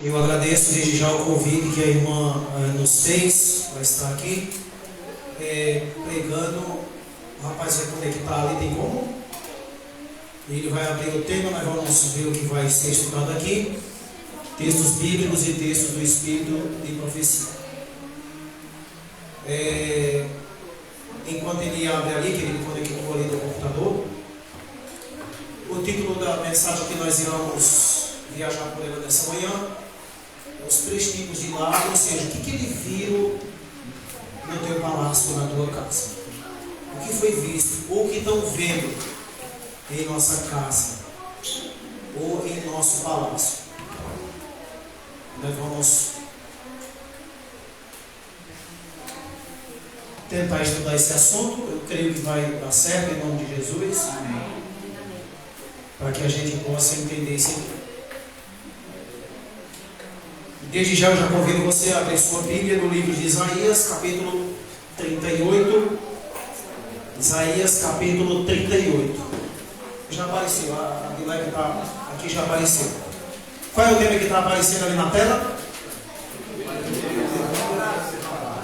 Eu agradeço desde já o convite que a irmã nos fez para estar aqui pregando. O rapaz vai conectar ali, tem como? Ele vai abrir o tema, nós vamos ver o que vai ser estudado aqui. Textos bíblicos e textos do Espírito de profecia. Enquanto ele abre ali, que ele conectou ali no computador, o título da mensagem que nós iremos viajar por ela nessa manhã é os 3 tipos de lar, ou seja, o que ele viu no teu palácio, na tua casa. O que foi visto, ou o que estão vendo em nossa casa, ou em nosso palácio. Nós vamos tentar estudar esse assunto. Eu creio que vai dar certo em nome de Jesus. Amém. Para que a gente possa entender isso aqui. Desde já eu já convido você a abrir sua Bíblia no livro de Isaías, capítulo 38. Isaías, capítulo 38. Já apareceu, a Bíblia que está aqui já apareceu. Qual é o tema que está aparecendo ali na tela?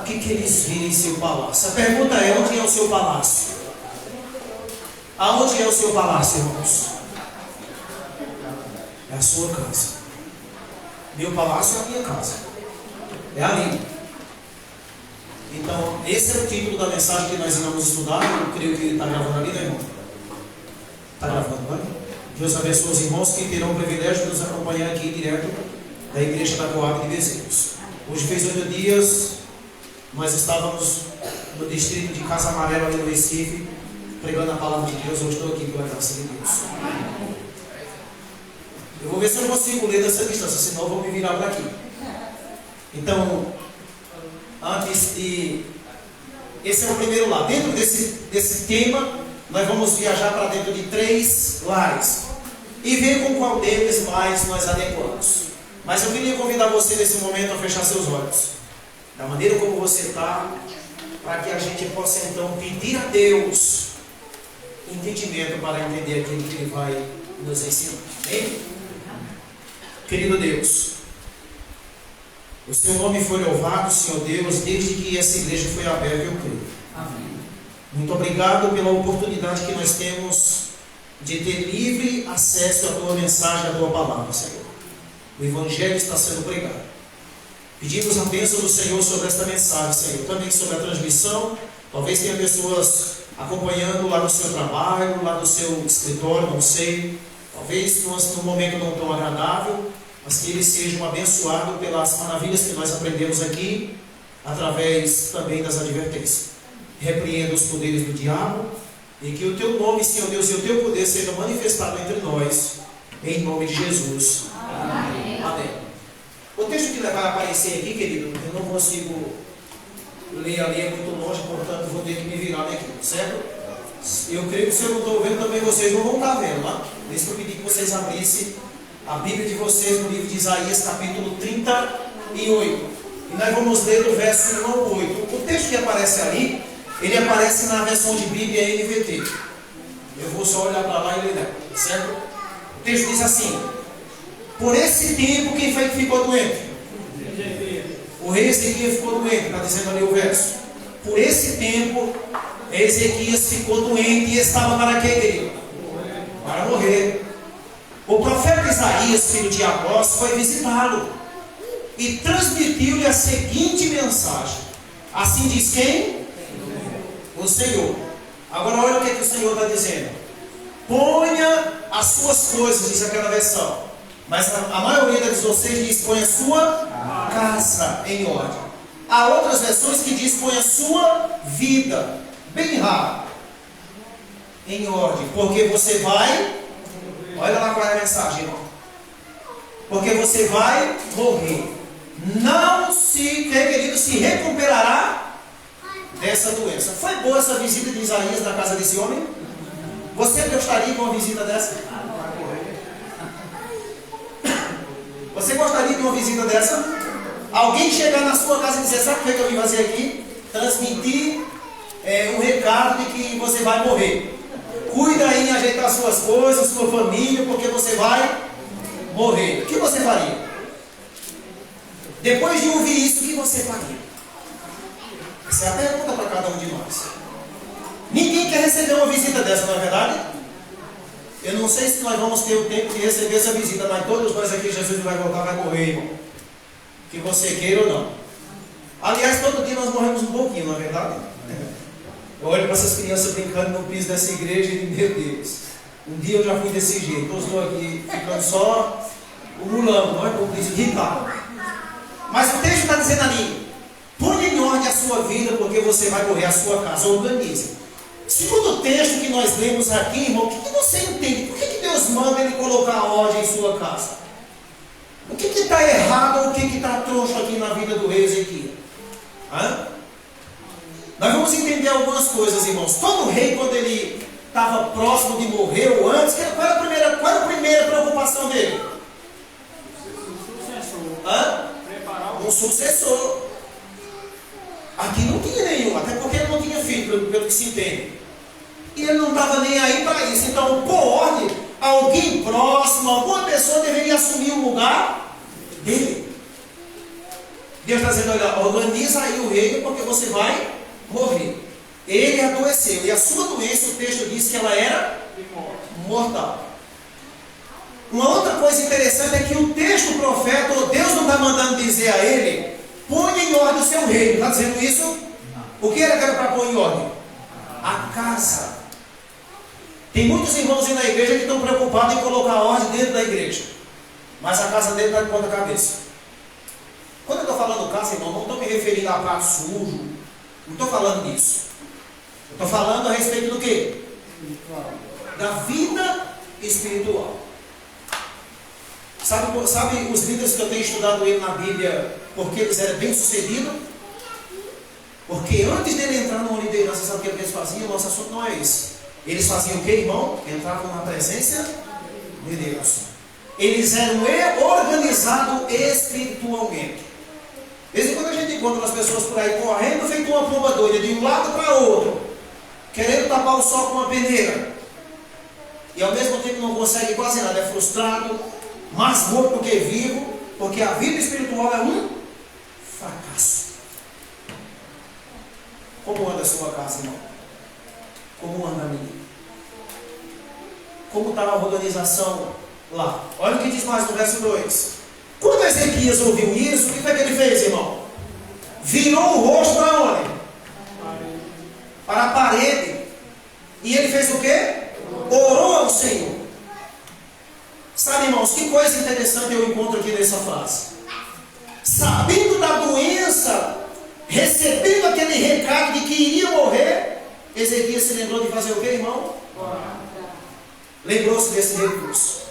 O que eles viram em seu palácio? A pergunta é: onde é o seu palácio? Aonde é o seu palácio, irmãos? É a sua casa. Meu palácio é a minha casa. É ali. Então, esse é o título da mensagem que nós iremos estudar. Eu creio que ele está gravando ali, né, irmão? Está gravando, não é? Deus abençoe os irmãos que terão o privilégio de nos acompanhar aqui direto da igreja da Coab de Bezerros. Hoje fez 8 dias, nós estávamos no distrito de Casa Amarela, ali no Recife, pregando a palavra de Deus. Hoje estou aqui pela graça de Deus. Eu vou ver se eu consigo ler dessa distância, senão eu vou me virar para aqui. Então, antes de... Esse é o primeiro lado. Dentro desse tema, nós vamos viajar para dentro de 3 lares e ver com qual deles mais nós adequamos. Mas eu queria convidar você nesse momento a fechar seus olhos, da maneira como você está, para que a gente possa então pedir a Deus entendimento para entender aquilo que Ele vai nos ensinar. Amém? Querido Deus, o Seu nome foi louvado, Senhor Deus, desde que essa igreja foi aberta, eu creio. Amém. Muito obrigado pela oportunidade que nós temos de ter livre acesso à Tua mensagem, à Tua palavra, Senhor. O Evangelho está sendo pregado. Pedimos a bênção do Senhor sobre esta mensagem, Senhor. Também sobre a transmissão. Talvez tenha pessoas acompanhando lá no seu trabalho, lá no seu escritório, não sei. Talvez num momento não tão agradável, mas que eles sejam abençoados pelas maravilhas que nós aprendemos aqui, através também das advertências. Repreenda os poderes do diabo, e que o Teu nome, Senhor Deus, e o Teu poder seja manifestado entre nós, em nome de Jesus. Amém. Amém. O texto que vai aparecer aqui, querido, eu não consigo ler ali, é muito longe, portanto vou ter que me virar aqui, certo? Eu creio que se eu não estou vendo, também vocês não vão estar vendo, tá? Por isso que eu pedi que vocês abrissem a Bíblia de vocês no livro de Isaías, capítulo 38. E nós vamos ler do verso 1 ao 8. O texto que aparece ali, ele aparece na versão de Bíblia NVT. Eu vou só olhar para lá e ler, certo? O texto diz assim: por esse tempo, quem foi que ficou doente? O rei Ezequias ficou doente, está dizendo ali o verso. Por esse tempo, Ezequias ficou doente e estava para quê, querido? Para morrer. O profeta Isaías, filho de Amós, foi visitá-lo e transmitiu-lhe a seguinte mensagem. Assim diz quem? O Senhor. Agora olha o que o Senhor está dizendo. Ponha as suas coisas, diz aquela versão. Mas a maioria de vocês diz: põe a sua casa em ordem. Há outras versões que diz: põe a sua vida, bem raro, em ordem, porque você vai... Olha lá qual é a mensagem, irmão. Porque você vai morrer. Não se, querido, se recuperará dessa doença. Foi boa essa visita de Isaías na casa desse homem? Você gostaria de uma visita dessa? Você gostaria de uma visita dessa? Alguém chegar na sua casa e dizer: sabe o que eu vim fazer aqui? Transmitir um recado de que você vai morrer. Cuida aí em ajeitar suas coisas, sua família, porque você vai morrer. O que você faria? Depois de ouvir isso, o que você faria? Essa é a pergunta para cada um de nós. Ninguém quer receber uma visita dessa, não é verdade? Eu não sei se nós vamos ter o tempo de receber essa visita, mas todos nós aqui, Jesus vai voltar, vai morrer, irmão. Que você queira ou não. Aliás, todo dia nós morremos um pouquinho, não é verdade? Eu olho para essas crianças brincando no piso dessa igreja e digo, meu Deus, um dia eu já fui desse jeito. Eu estou aqui ficando só o mulão, não é? Como diz o Ricardo. Mas o texto está dizendo ali, põe em ordem a sua vida, porque você vai morrer, a sua casa. Organize. Segundo o texto que nós lemos aqui, irmão, o que você entende? Por que Deus manda ele colocar ordem em sua casa? O que está errado ou o que está troncho aqui na vida do rei Ezequias? Nós vamos entender algumas coisas, irmãos. Todo rei, quando ele estava próximo de morrer ou antes, qual era a primeira preocupação dele? Um sucessor. Aqui não tinha nenhum, até porque ele não tinha filho, pelo que se entende. E ele não estava nem aí para isso. Então, por ordem, alguém próximo, alguma pessoa deveria assumir o lugar dele. Deus está dizendo, olha, organiza aí o reino, porque você vai morrer. Ele adoeceu, e a sua doença, o texto diz que ela era mortal. Uma outra coisa interessante é que o texto profeta, ou Deus não está mandando dizer a ele, põe em ordem o seu reino. Está dizendo isso? O que era para pôr em ordem? A casa. Tem muitos irmãos aí na igreja que estão preocupados em colocar ordem dentro da igreja, mas a casa dele está de ponta cabeça. Quando eu estou falando casa, irmão, não estou me referindo a prato sujo, não estou falando disso. Eu estou falando a respeito do quê? Da vida espiritual. Sabe os líderes que eu tenho estudado ele na Bíblia, porque eles eram bem-sucedidos? Porque antes dele entrar numa liderança, sabe o que eles faziam? Nosso assunto não é esse. Eles faziam o que, irmão? Entravam na presença de Deus. Eles eram organizados espiritualmente. De vez em quando a gente encontra as pessoas por aí correndo, feito uma pomba doida, de um lado para outro, querendo tapar o sol com uma peneira. E ao mesmo tempo não consegue quase nada, é frustrado, mais morto do que vivo, porque a vida espiritual é um fracasso. Como anda a sua casa, irmão? Como anda a minha? Como está a organização lá? Olha o que diz mais no verso 2. Quando Ezequias ouviu isso, o que foi que ele fez, irmão? Virou o rosto para onde? Para a parede. E ele fez o quê? Orou ao Senhor. Sabe, irmãos, que coisa interessante eu encontro aqui nessa frase. Sabendo da doença, recebendo aquele recado de que iria morrer, Ezequias se lembrou de fazer o quê, irmão? Lembrou-se desse recurso.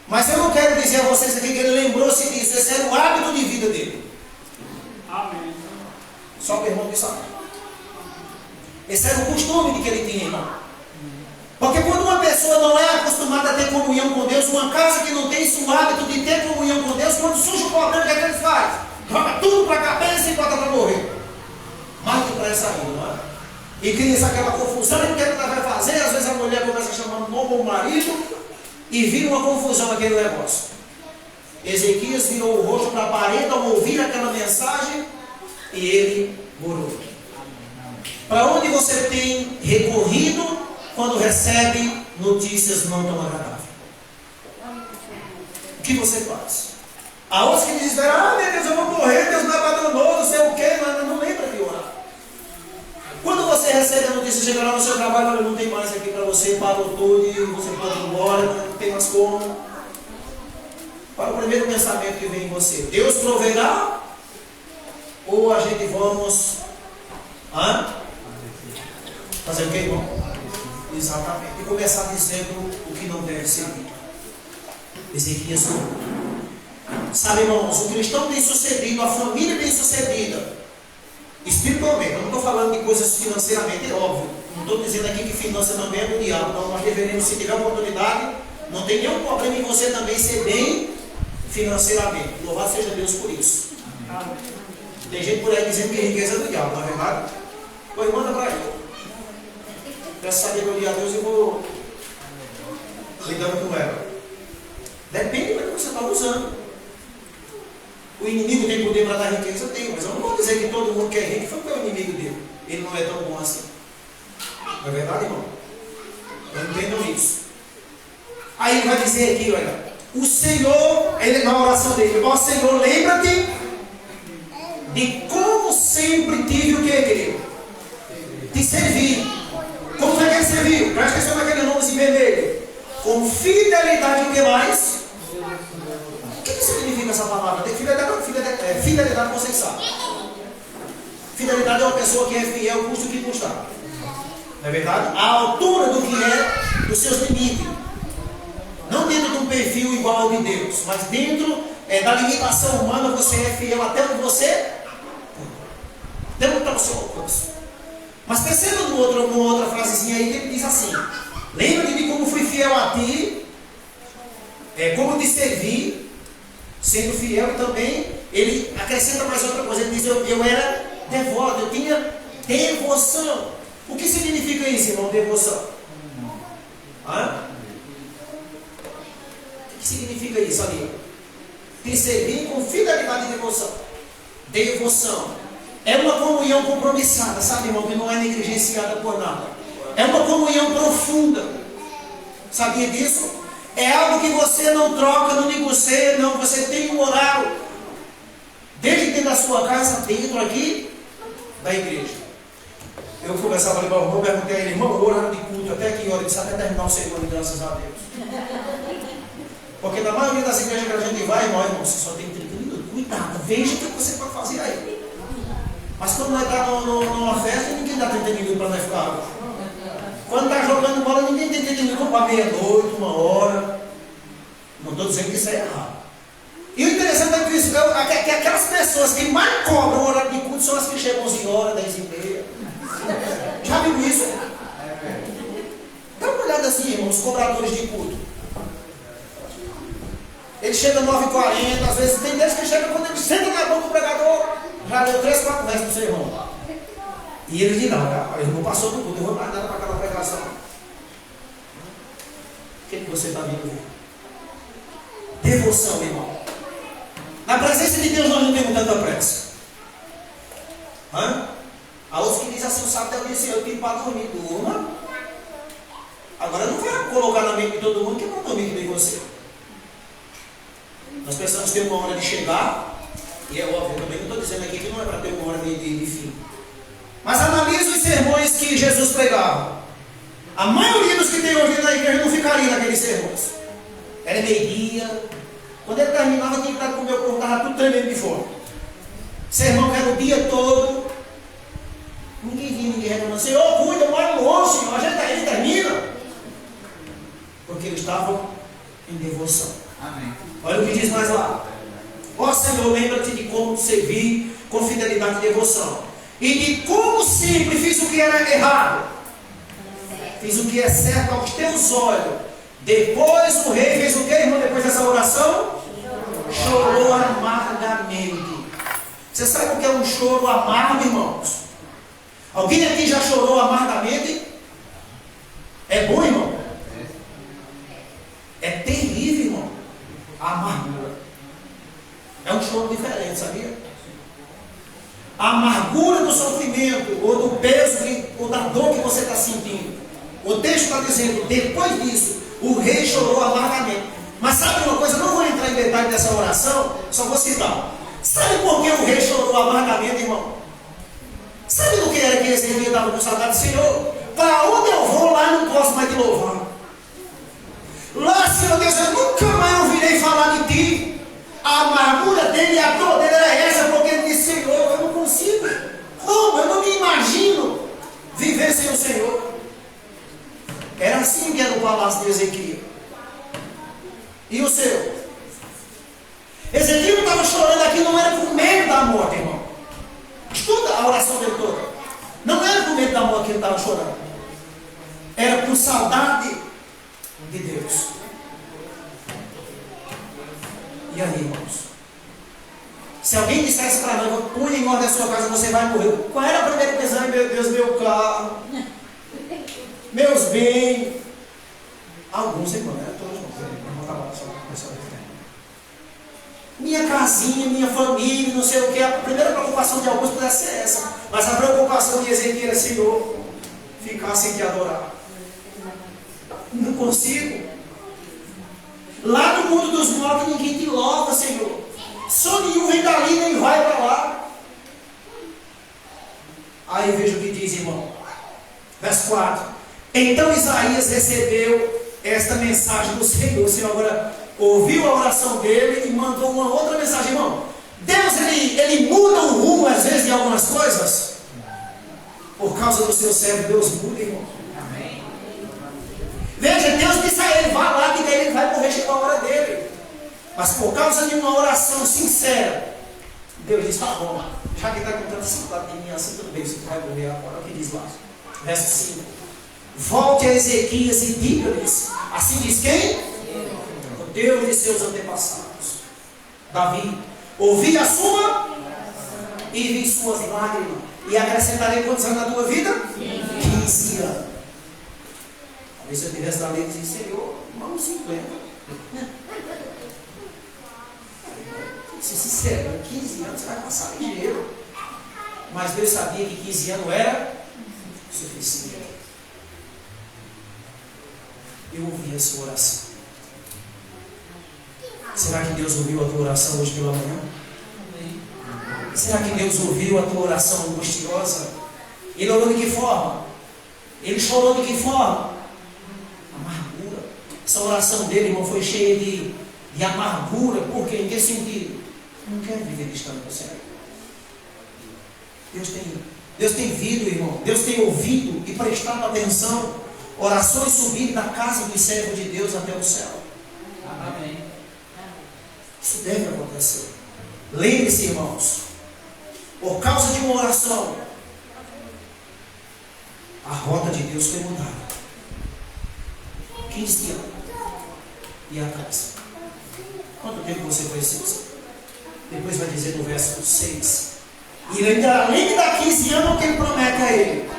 Mas eu não quero dizer a vocês aqui que ele lembrou-se disso. Esse era o hábito de vida dele. Amém. Só o irmão que sabe. Esse era o costume que ele tinha, irmão. Porque quando uma pessoa não é acostumada a ter comunhão com Deus, uma casa que não tem esse hábito de ter comunhão com Deus, quando surge o problema, o que é que ele faz? Joga tudo para a cabeça e bota para morrer. Mais depressa ainda, não é? E cria aquela confusão, e o que ela vai fazer? Às vezes a mulher começa a chamar o nome do marido e vira uma confusão aquele negócio. Ezequias virou o rosto para a parede ao ouvir aquela mensagem e ele morou. Para onde você tem recorrido quando recebe notícias não tão agradáveis? O que você faz? Há outros que dizem, meu Deus, eu vou morrer, Deus me abandonou, não sei o quê, não lembra de orar. Quando você recebe a notícia, chega lá no seu trabalho, olha, não tem mais aqui para você, parou tudo, e você pode ir embora, não tem mais como. Qual é o primeiro pensamento que vem em você? Deus proverá? Ou a gente vamos fazer o que, irmão? Exatamente. E começar dizendo o que não deve ser dito. Ezequias não. Sabe, irmãos, o cristão bem sucedido, a família bem sucedida, espiritualmente, eu não estou falando de coisas financeiramente, é óbvio. Não estou dizendo aqui que finança também é do diabo. Não, nós deveremos, se tiver oportunidade, não tem nenhum problema em você também ser bem financeiramente. Louvado seja Deus por isso. Tem gente por aí dizendo que riqueza é do diabo, não é verdade? Pois manda para ele. Peço sabedoria a Deus e vou lidando com ela. Depende do que você está usando. O inimigo tem poder para dar riqueza? Tem, mas eu não vou dizer que todo mundo que é rico foi o inimigo dele. Ele não é tão bom assim. Não é verdade, irmão? Não entendam isso. Aí ele vai dizer aqui, olha, o Senhor, ele, na oração dele, ó Senhor, lembra-te de como sempre tive o que, querido? Te servir. Como foi que ele serviu? Presta atenção naquele nome em vermelho. Com fidelidade, o que mais? O que significa essa palavra? Fidelidade vocês sabem. Fidelidade é uma pessoa que é fiel, custa o que custar. Não é verdade? A altura do que é dos seus limites. Não dentro de um perfil igual ao de Deus, mas dentro da limitação humana, você é fiel até onde você até onde está o seu alcance. Mas perceba numa outra frasezinha aí que ele diz assim: lembra-te de como fui fiel a ti, como te servi, sendo fiel, e também ele acrescenta mais outra coisa. Ele diz: eu era devoto, eu tinha devoção. O que significa isso, irmão? Devoção? Hã? O que significa isso ali? Te servir com fidelidade e devoção. Devoção é uma comunhão compromissada, sabe, irmão? Que não é negligenciada por nada. É uma comunhão profunda. Sabia disso? É algo que você não troca, não negocia, não. Você tem um horário, desde dentro da sua casa, dentro aqui da igreja. Eu conversava com o irmão, perguntei a ele: irmão, o horário de culto, até que hora? Ele disse: até terminar o segundo, graças a Deus. Porque na maioria das igrejas que a gente vai, irmão, você só tem 30 minutos. Cuidado, veja o que você pode fazer aí. Mas quando nós estamos numa festa, ninguém dá 30 minutos para nós ficar. Quando está jogando bola, ninguém tem 30 minutos para meia-noite, 1 hora. Não estou dizendo que isso é errado. E o interessante é que aquelas pessoas que mais cobram o horário de culto são as que chegam 11 horas, 10h30. Já viu isso? Dá uma olhada assim, irmão, os cobradores de culto. Ele chega 9h40, às vezes tem deles que chega quando ele senta na boca do pregador, já deu 3, 4 vezes para o seu irmão. E ele diz: não, ele não passou do culto, eu vou mais nada para aquela pregação. O que você está vindo ver? Devoção, irmão. Na presença de Deus nós não temos tanta pressa. Há outros que dizem assim: o sábado eu disse, eu pedi para dormir, durma. Agora não vai colocar na mente de todo mundo que não dormir que nem você. Nós precisamos ter uma hora de chegar, e é óbvio, eu também não estou dizendo aqui que não é para ter uma hora de fim. Mas analise os sermões que Jesus pregava. A maioria dos que tem hoje na igreja não ficaria naqueles sermões. Era meio-dia. Quando ele terminava, tinha que estar com o meu corpo, estava tudo tremendo de fome. Sermão que era o dia todo. Ninguém vinha, ninguém reclamando: Senhor, cuida, eu moro longe, Senhor, a gente aí termina. Porque eles estavam em devoção. Amém. Olha o que diz mais lá: ó Senhor, lembra-te de como te servi com fidelidade e devoção, e de como sempre fiz o que era errado, fiz o que é certo aos teus olhos. Depois o rei fez o que, irmão? Depois dessa oração, chorou amargamente. Você sabe o que é um choro amargo, irmãos? Alguém aqui já chorou amargamente? É bom, irmão? É terrível, irmão. A amargura é um choro diferente, sabia? A amargura do sofrimento, ou do peso, ou da dor que você está sentindo. O texto está dizendo: depois disso, o rei chorou amargamente. Mas sabe uma coisa? Eu não vou entrar em detalhe dessa oração, só vou citar. Sabe por que o rei chorou amargamente, irmão? Sabe do que era que esse rei estava com saudade? Senhor, para onde eu vou, lá não posso mais te louvar. Lá, Senhor Deus, eu nunca mais ouvirei falar de ti. A amargura dele e a dor dele era essa, porque ele disse: Senhor, eu não consigo. Como? Eu não me imagino viver sem o Senhor. Era assim que era o palácio de Ezequiel. E o seu? Ezequiel estava chorando aqui, não era por medo da morte, irmão. Estuda a oração dele toda. Não era por medo da morte que ele estava chorando. Era por saudade de Deus. E aí, irmãos? Se alguém dissesse para nós: põe em ordem a sua casa, você vai morrer. Qual era a primeira pensão? Meu Deus, meu carro, meus bens. Alguns, irmãos, não era todos, não. minha casinha, minha família, não sei o que. A primeira preocupação de alguns pudesse ser essa. Mas a preocupação de Ezequiel era, Senhor, ficar sem te adorar. Não consigo. Lá no mundo dos mortos ninguém te louva, Senhor. Só nenhum vem dali nem vai para lá. Aí veja o que diz, irmão. Verso 4. Então Isaías recebeu esta mensagem do Senhor. O Senhor agora ouviu a oração dele e mandou uma outra mensagem, irmão. Deus, ele muda o rumo às vezes de algumas coisas. Por causa do seu servo, Deus muda, irmão. Veja, Deus disse a ele, vá lá, que daí ele vai morrer, chegou a hora dele. Mas por causa de uma oração sincera, Deus disse, tá bom, já que está com tanta saudade de mim assim, tudo bem, você vai morrer agora. O que diz lá? Verso 5. Volte a Ezequias e diga-lhes, assim diz quem? O Deus de seus antepassados. Davi, ouvi a sua e vi suas lágrimas, e acrescentarei quantos anos na tua vida? 15 anos. Talvez se eu tivesse dado ele e disse, Senhor, vamos 50. Se sincero, 15 anos você vai passar ligeiro. Mas Deus sabia que 15 anos era suficiente. Eu ouvi a sua oração. Será que Deus ouviu a tua oração hoje pela manhã? Será que Deus ouviu a tua oração angustiosa? Ele orou de que forma? Ele chorou de que forma? Amargura. Essa oração dele, irmão, foi cheia de amargura. Por quê? Em que sentido? Não quero viver distante do céu. Deus tem vindo, irmão. Deus tem ouvido e prestado atenção. Orações subindo da casa dos servos de Deus até o céu. Amém. Isso deve acontecer. Lembre-se, irmãos. Por causa de uma oração, a rota de Deus foi mudada. 15 anos. E a casa. Quanto tempo você precisa? Depois vai dizer no verso 6. E além de dar 15 anos, o que ele promete a ele?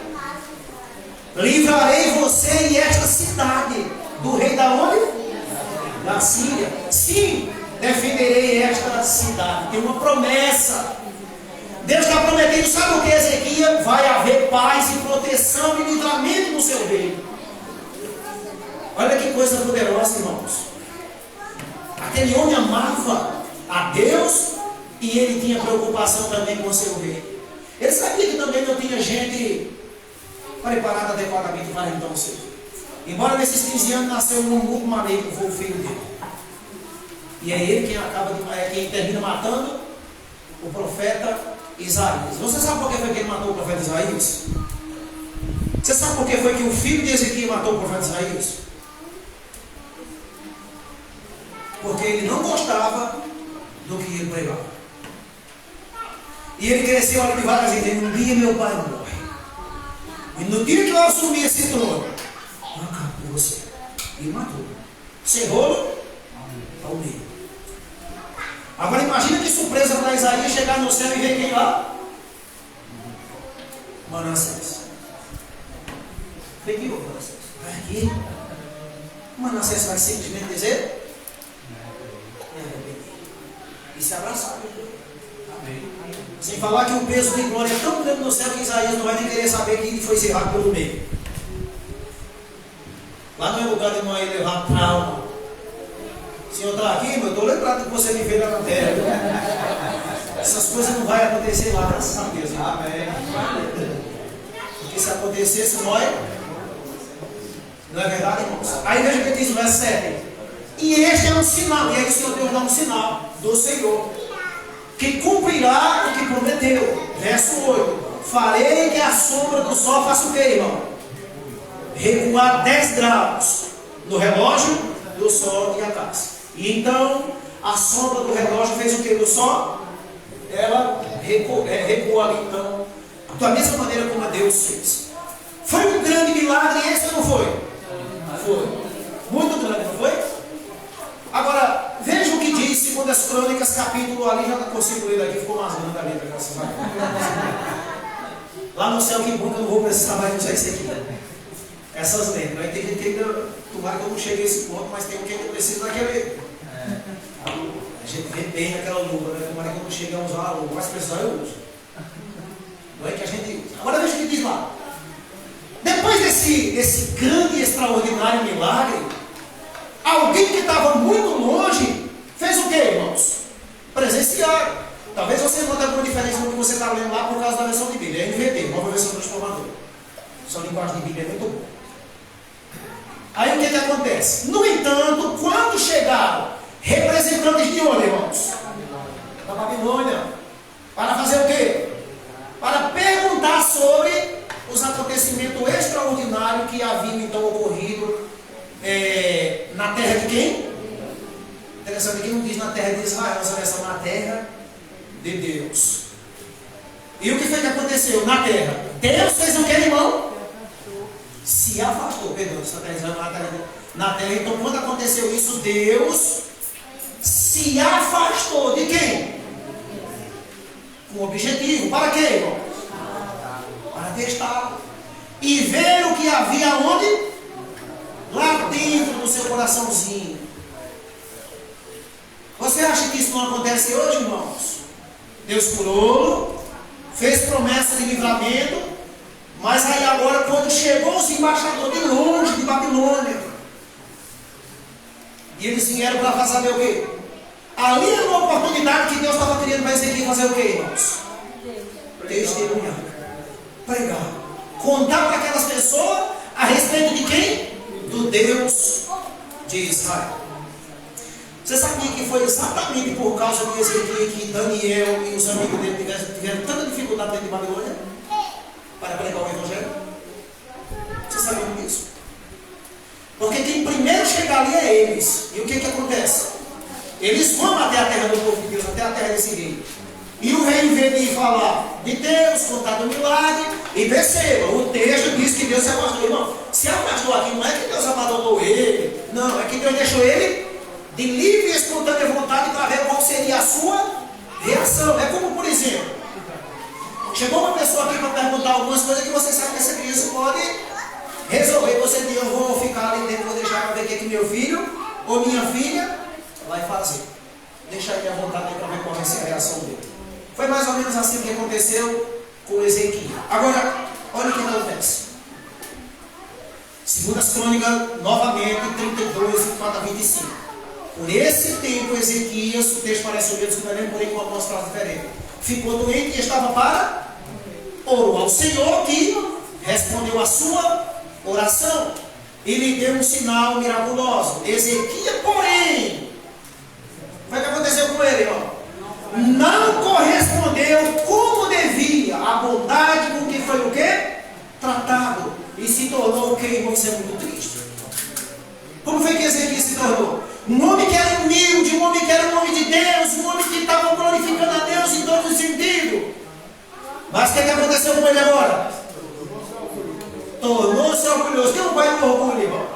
Livrarei você e esta cidade do rei da onde? Da Síria. Sim, defenderei esta cidade. Tem uma promessa. Deus está prometendo, sabe o que, Ezequiel? Vai haver paz e proteção e livramento no seu reino. Olha que coisa poderosa, irmãos. Aquele homem amava a Deus e ele tinha preocupação também com o seu rei. Ele sabia que também não tinha gente preparada adequadamente para então o seu. Embora nesses 15 anos nasceu um muito maligno, foi o filho dele. E é ele quem termina matando o profeta Isaías. Você sabe por que foi que ele matou o profeta Isaías? Você sabe por que foi que o filho de Ezequiel matou o profeta Isaías? Porque ele não gostava do que ele pregava. E ele cresceu ali de várias vezes. Um dia meu pai morre. E no dia que eu assumi esse trono, acabou você. E matou. Sem rolo, ao meio. Agora imagina que surpresa para Isaías chegar no céu e ver quem lá? Manassés. Vem aqui, Manassés. Vai aqui. Manassés vai simplesmente dizer: e se abraçar. Amém. Sem falar que o peso de glória é tão grande no céu que Isaías não vai nem querer saber que ele foi cerrado pelo meio. Lá não é lugar de não ir levar trauma. O Senhor está aqui, mas eu estou lembrado que você me fez na terra. Essas coisas não vão acontecer lá, graças a Deus. Amém. Porque se acontecesse, não é verdade, irmãos? Aí veja o que diz no verso 7. E este é um sinal, e aí o Senhor Deus dá um sinal do Senhor, que cumprirá o que prometeu. Verso 8. Farei que a sombra do sol faça o que, irmão? Recuar 10 graus no relógio do sol e a casa. E então a sombra do relógio fez o que do sol? Ela recuou ali, então, da mesma maneira como a Deus fez. Foi um grande milagre esse ou não foi? Foi. Muito grande, não foi? Agora, veja o que diz segundo as Crônicas, capítulo ali, já não consigo ler daqui, ficou rasgando a letra. Lá no céu, que bom que eu não vou precisar mais usar isso aqui. Essas letras. Aí tem gente que ainda, tomara que eu não chegue a esse ponto, mas tem um que ainda precisa daquele. A gente vê bem naquela luva, né? Tomara que eu não chegue a usar a luva, mas precisar eu uso. Não é que a gente usa. Agora veja o que diz lá. Depois desse grande e extraordinário milagre, alguém que estava muito longe fez o que, irmãos? Presenciaram. Talvez você note alguma diferença no que você está lendo lá por causa da versão de Bíblia. É NVT, nova versão transformadora. Sua linguagem de Bíblia é muito boa. Aí o que acontece? No entanto, quando chegaram representantes de onde, irmãos? Da Babilônia. Para fazer o quê? Para perguntar sobre os acontecimentos extraordinários que haviam então ocorrido na terra de quem? Interessante que não diz na terra de Israel, essa versão na terra de Deus. E o que foi que aconteceu na terra? Deus fez o que, irmão? Se afastou, perdão, está dizendo na terra. Então, quando aconteceu isso, Deus se afastou de quem? Com objetivo. Para quê, irmão? Para testar. E ver o que havia onde? Lá dentro do seu coraçãozinho. Você acha que isso não acontece hoje, irmãos? Deus curou, fez promessa de livramento, mas aí agora, quando chegou os embaixadores de longe, de Babilônia, e eles vieram para fazer o quê? Ali era uma oportunidade que Deus estava querendo para Ezequiel fazer o quê, irmãos? Testemunhar, pregar, contar para aquelas pessoas a respeito de quem? Do Deus de Israel. Você sabia que foi exatamente por causa de Ezequiel que Daniel e os amigos dele tiveram tanta dificuldade dentro de Babilônia para pregar o Evangelho? Você sabia disso? Porque quem primeiro chega ali é eles. E o que acontece? Eles vão até a terra do povo de Deus, até a terra desse rei. E o rei vem falar de Deus, contar do milagre. E perceba, o texto diz que Deus se afastou. Irmão, se afastou aqui não é que Deus abandonou ele. Não, é que Deus deixou ele de livre e espontânea vontade para ver qual seria a sua reação. É como, por exemplo, chegou uma pessoa aqui para perguntar algumas coisas que você sabe que essa criança pode resolver. Você diz, eu vou ficar ali dentro, vou deixar para ver o que meu filho ou minha filha vai fazer. Deixa ele à vontade para ver qual vai ser a reação dele. Foi mais ou menos assim que aconteceu com Ezequiel. Agora, olha o que acontece. Segundas Crônicas, novamente, 32, 4 a 25. Por esse tempo, Ezequias, o texto parece o mesmo, porém com algumas frases diferentes, ficou doente e estava para orou ao Senhor, que respondeu a sua oração e lhe deu um sinal miraculoso. Ezequias, porém, o que aconteceu com ele, irmão? Não correspondeu como devia a bondade com que foi o quê? Tratado. E se tornou o quê, irmão? Isso é muito triste. Como foi que Ezequias se tornou? Um homem que era humilde, um homem que era um homem de Deus, um homem que estava glorificando a Deus em todos os sentidos. Mas o que aconteceu com ele agora? Tornou-se orgulhoso. Quem não vai no orgulho, irmão?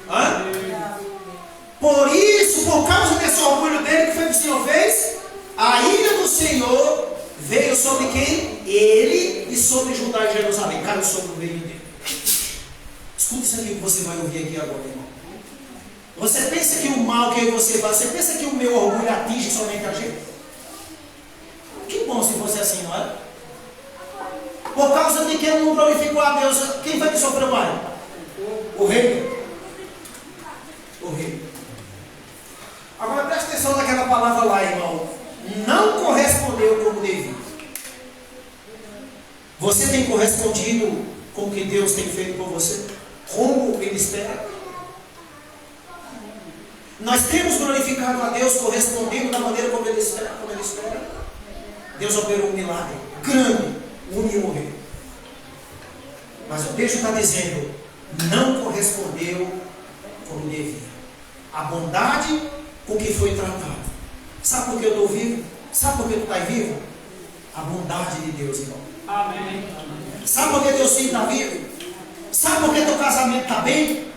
Hã? Por isso, por causa desse orgulho dele, que foi o que o Senhor fez? A ira do Senhor veio sobre quem? Ele e sobre Judá e Jerusalém. Caiu sobre o reino dele. Escuta isso aqui que você vai ouvir aqui agora, irmão. Você pensa que o mal que você faz, você pensa que o meu orgulho atinge somente a gente? Que bom se fosse assim, não é? Por causa de que eu não glorificou a Deus, quem foi que sofreu mais? O rei. O rei. Agora presta atenção naquela palavra lá, irmão. Não correspondeu como devia. Você tem correspondido com o que Deus tem feito por você? Como Ele espera? Nós temos glorificado a Deus correspondendo da maneira como Ele espera. Deus operou um milagre grande, uniu o rei. Mas o texto está dizendo, não correspondeu como devia. A bondade com que foi tratado. Sabe por que eu estou vivo? Sabe por que tu está vivo? A bondade de Deus, irmão. Amém. Sabe por que teu filho está vivo? Sabe por que teu casamento está bem?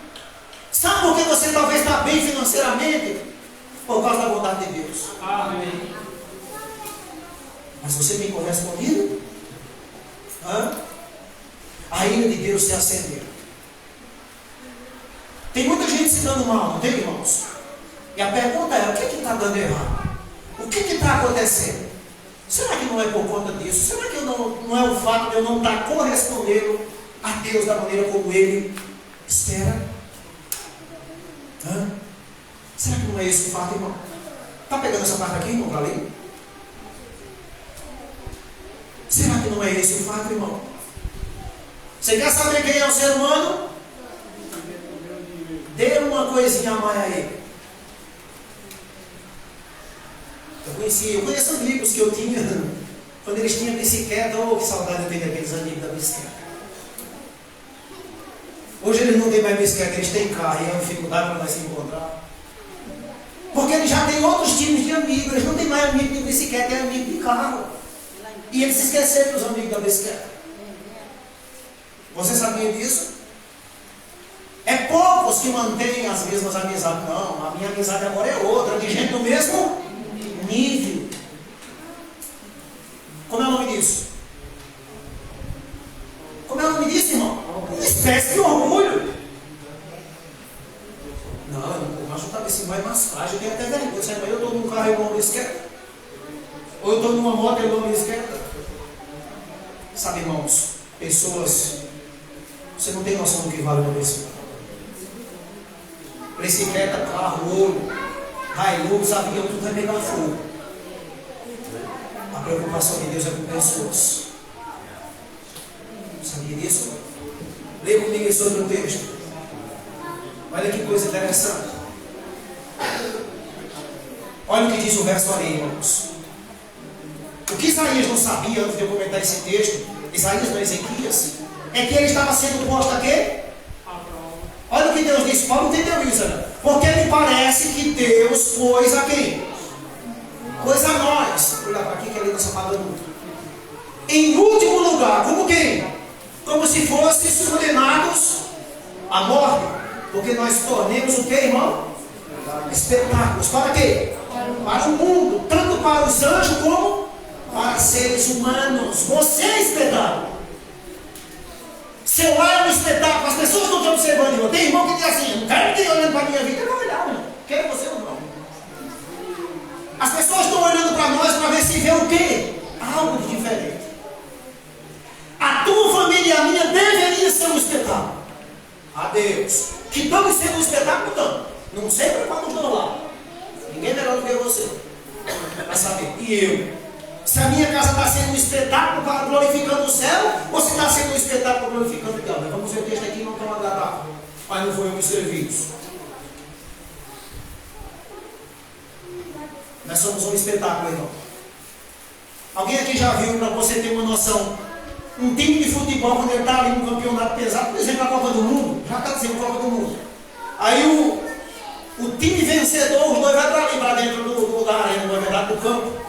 Sabe por que você talvez está bem financeiramente? Por causa da bondade de Deus. Amém. Mas você tem correspondido? A ira de Deus se acendeu. Tem muita gente se dando mal, não tem, irmãos? E a pergunta é, o que está dando errado? O que está acontecendo? Será que não é por conta disso? Será que não é o fato de eu não estar correspondendo a Deus da maneira como Ele espera? Será que não é esse o fato, irmão? Está pegando essa parte aqui, irmão, para ler? Será que não é esse o fato, irmão? Você quer saber quem é o ser humano? Dê uma coisinha a mais aí. Eu conheço amigos que eu tinha quando eles tinham bicicleta. Oh, que saudade eu tenho daqueles amigos da bicicleta. Hoje eles não têm mais bicicleta, eles têm carro, e é uma dificuldade para nós se encontrar. Porque eles já têm outros tipos de amigos, eles não têm mais amigo de bicicleta, é amigo de carro. E eles se esqueceram dos amigos da bicicleta. Você sabia disso? É poucos que mantêm as mesmas amizades. Não, a minha amizade agora é outra, de gente do mesmo nível. Como é o nome disso? Como é o nome disso, irmão? Uma espécie de orgulho. Não, eu acho que talvez assim mais frágil. Eu tenho até vergonha. Eu estou num carro e o nome esquerda. Ou eu estou numa moto e o nome esquerda. Sabe, irmãos, pessoas, você não tem noção do que vale uma pessoa. Bicicleta, carro, ouro, Hilux, avião, tudo vai pegar fogo. A preocupação de Deus é com pessoas. Sabia disso? Leia comigo sobre o texto. Olha que coisa interessante. Olha o que diz o verso ali, irmãos. O que Isaías não sabia antes de eu comentar esse texto, Isaías não, Ezequias, é que ele estava sendo posto a quê? Olha o que Deus disse. Paulo entendeu isso, né? Porque me parece que Deus pôs a quem? Pôs a nós. Olha para aqui que ele não está falando. Em último lugar, como quem? Como se fossem subordinados à morte. Porque nós tornemos o que, irmão? Espetáculos. Para quê? Para o mundo. Tanto para os anjos como para seres humanos. Você é espetáculo. Seu lar é um espetáculo. As pessoas não estão observando, irmão. Tem irmão que diz assim: não quero ninguém olhando para a minha vida. Eu vou olhar, irmão. Quer você ou não? As pessoas estão olhando para nós para ver se vê o quê? Algo de diferente. A tua família e a minha deveria ser um espetáculo. A Deus. Que estamos sendo um espetáculo, então. Não sei para quando estão lá. Ninguém é melhor do que você. Vai saber. E eu? Se a minha casa está sendo um espetáculo glorificando o céu, ou se está sendo um espetáculo glorificando o diabo? Vamos ver o texto aqui, não tão agradável. Mas não foi um serviço. Nós somos um espetáculo, irmão. Alguém aqui já viu, para você ter uma noção, um time de futebol, quando ele está ali no campeonato pesado, por exemplo, a Copa do Mundo, já está dizendo Copa do Mundo. Aí o time vencedor, os dois vai para ali, para dentro do lugar, do campo.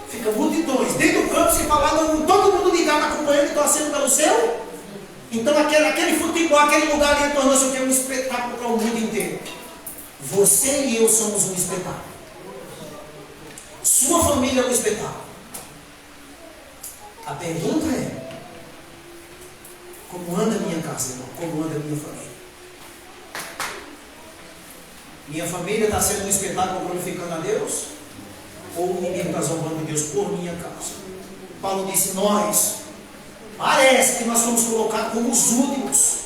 Fica multidões. Dentro do campo, se falar, todo mundo ligado, acompanhando e torcendo pelo seu. Então aquele futebol, aquele lugar ali tornou-se um espetáculo para o mundo inteiro. Você e eu somos um espetáculo. Sua família é um espetáculo. A pergunta é: como anda a minha casa, irmão? Como anda a minha família? Minha família está sendo um espetáculo glorificando a Deus? Ou o inimigo está zombando de Deus por minha causa? Paulo disse: nós, parece que nós fomos colocados como os últimos.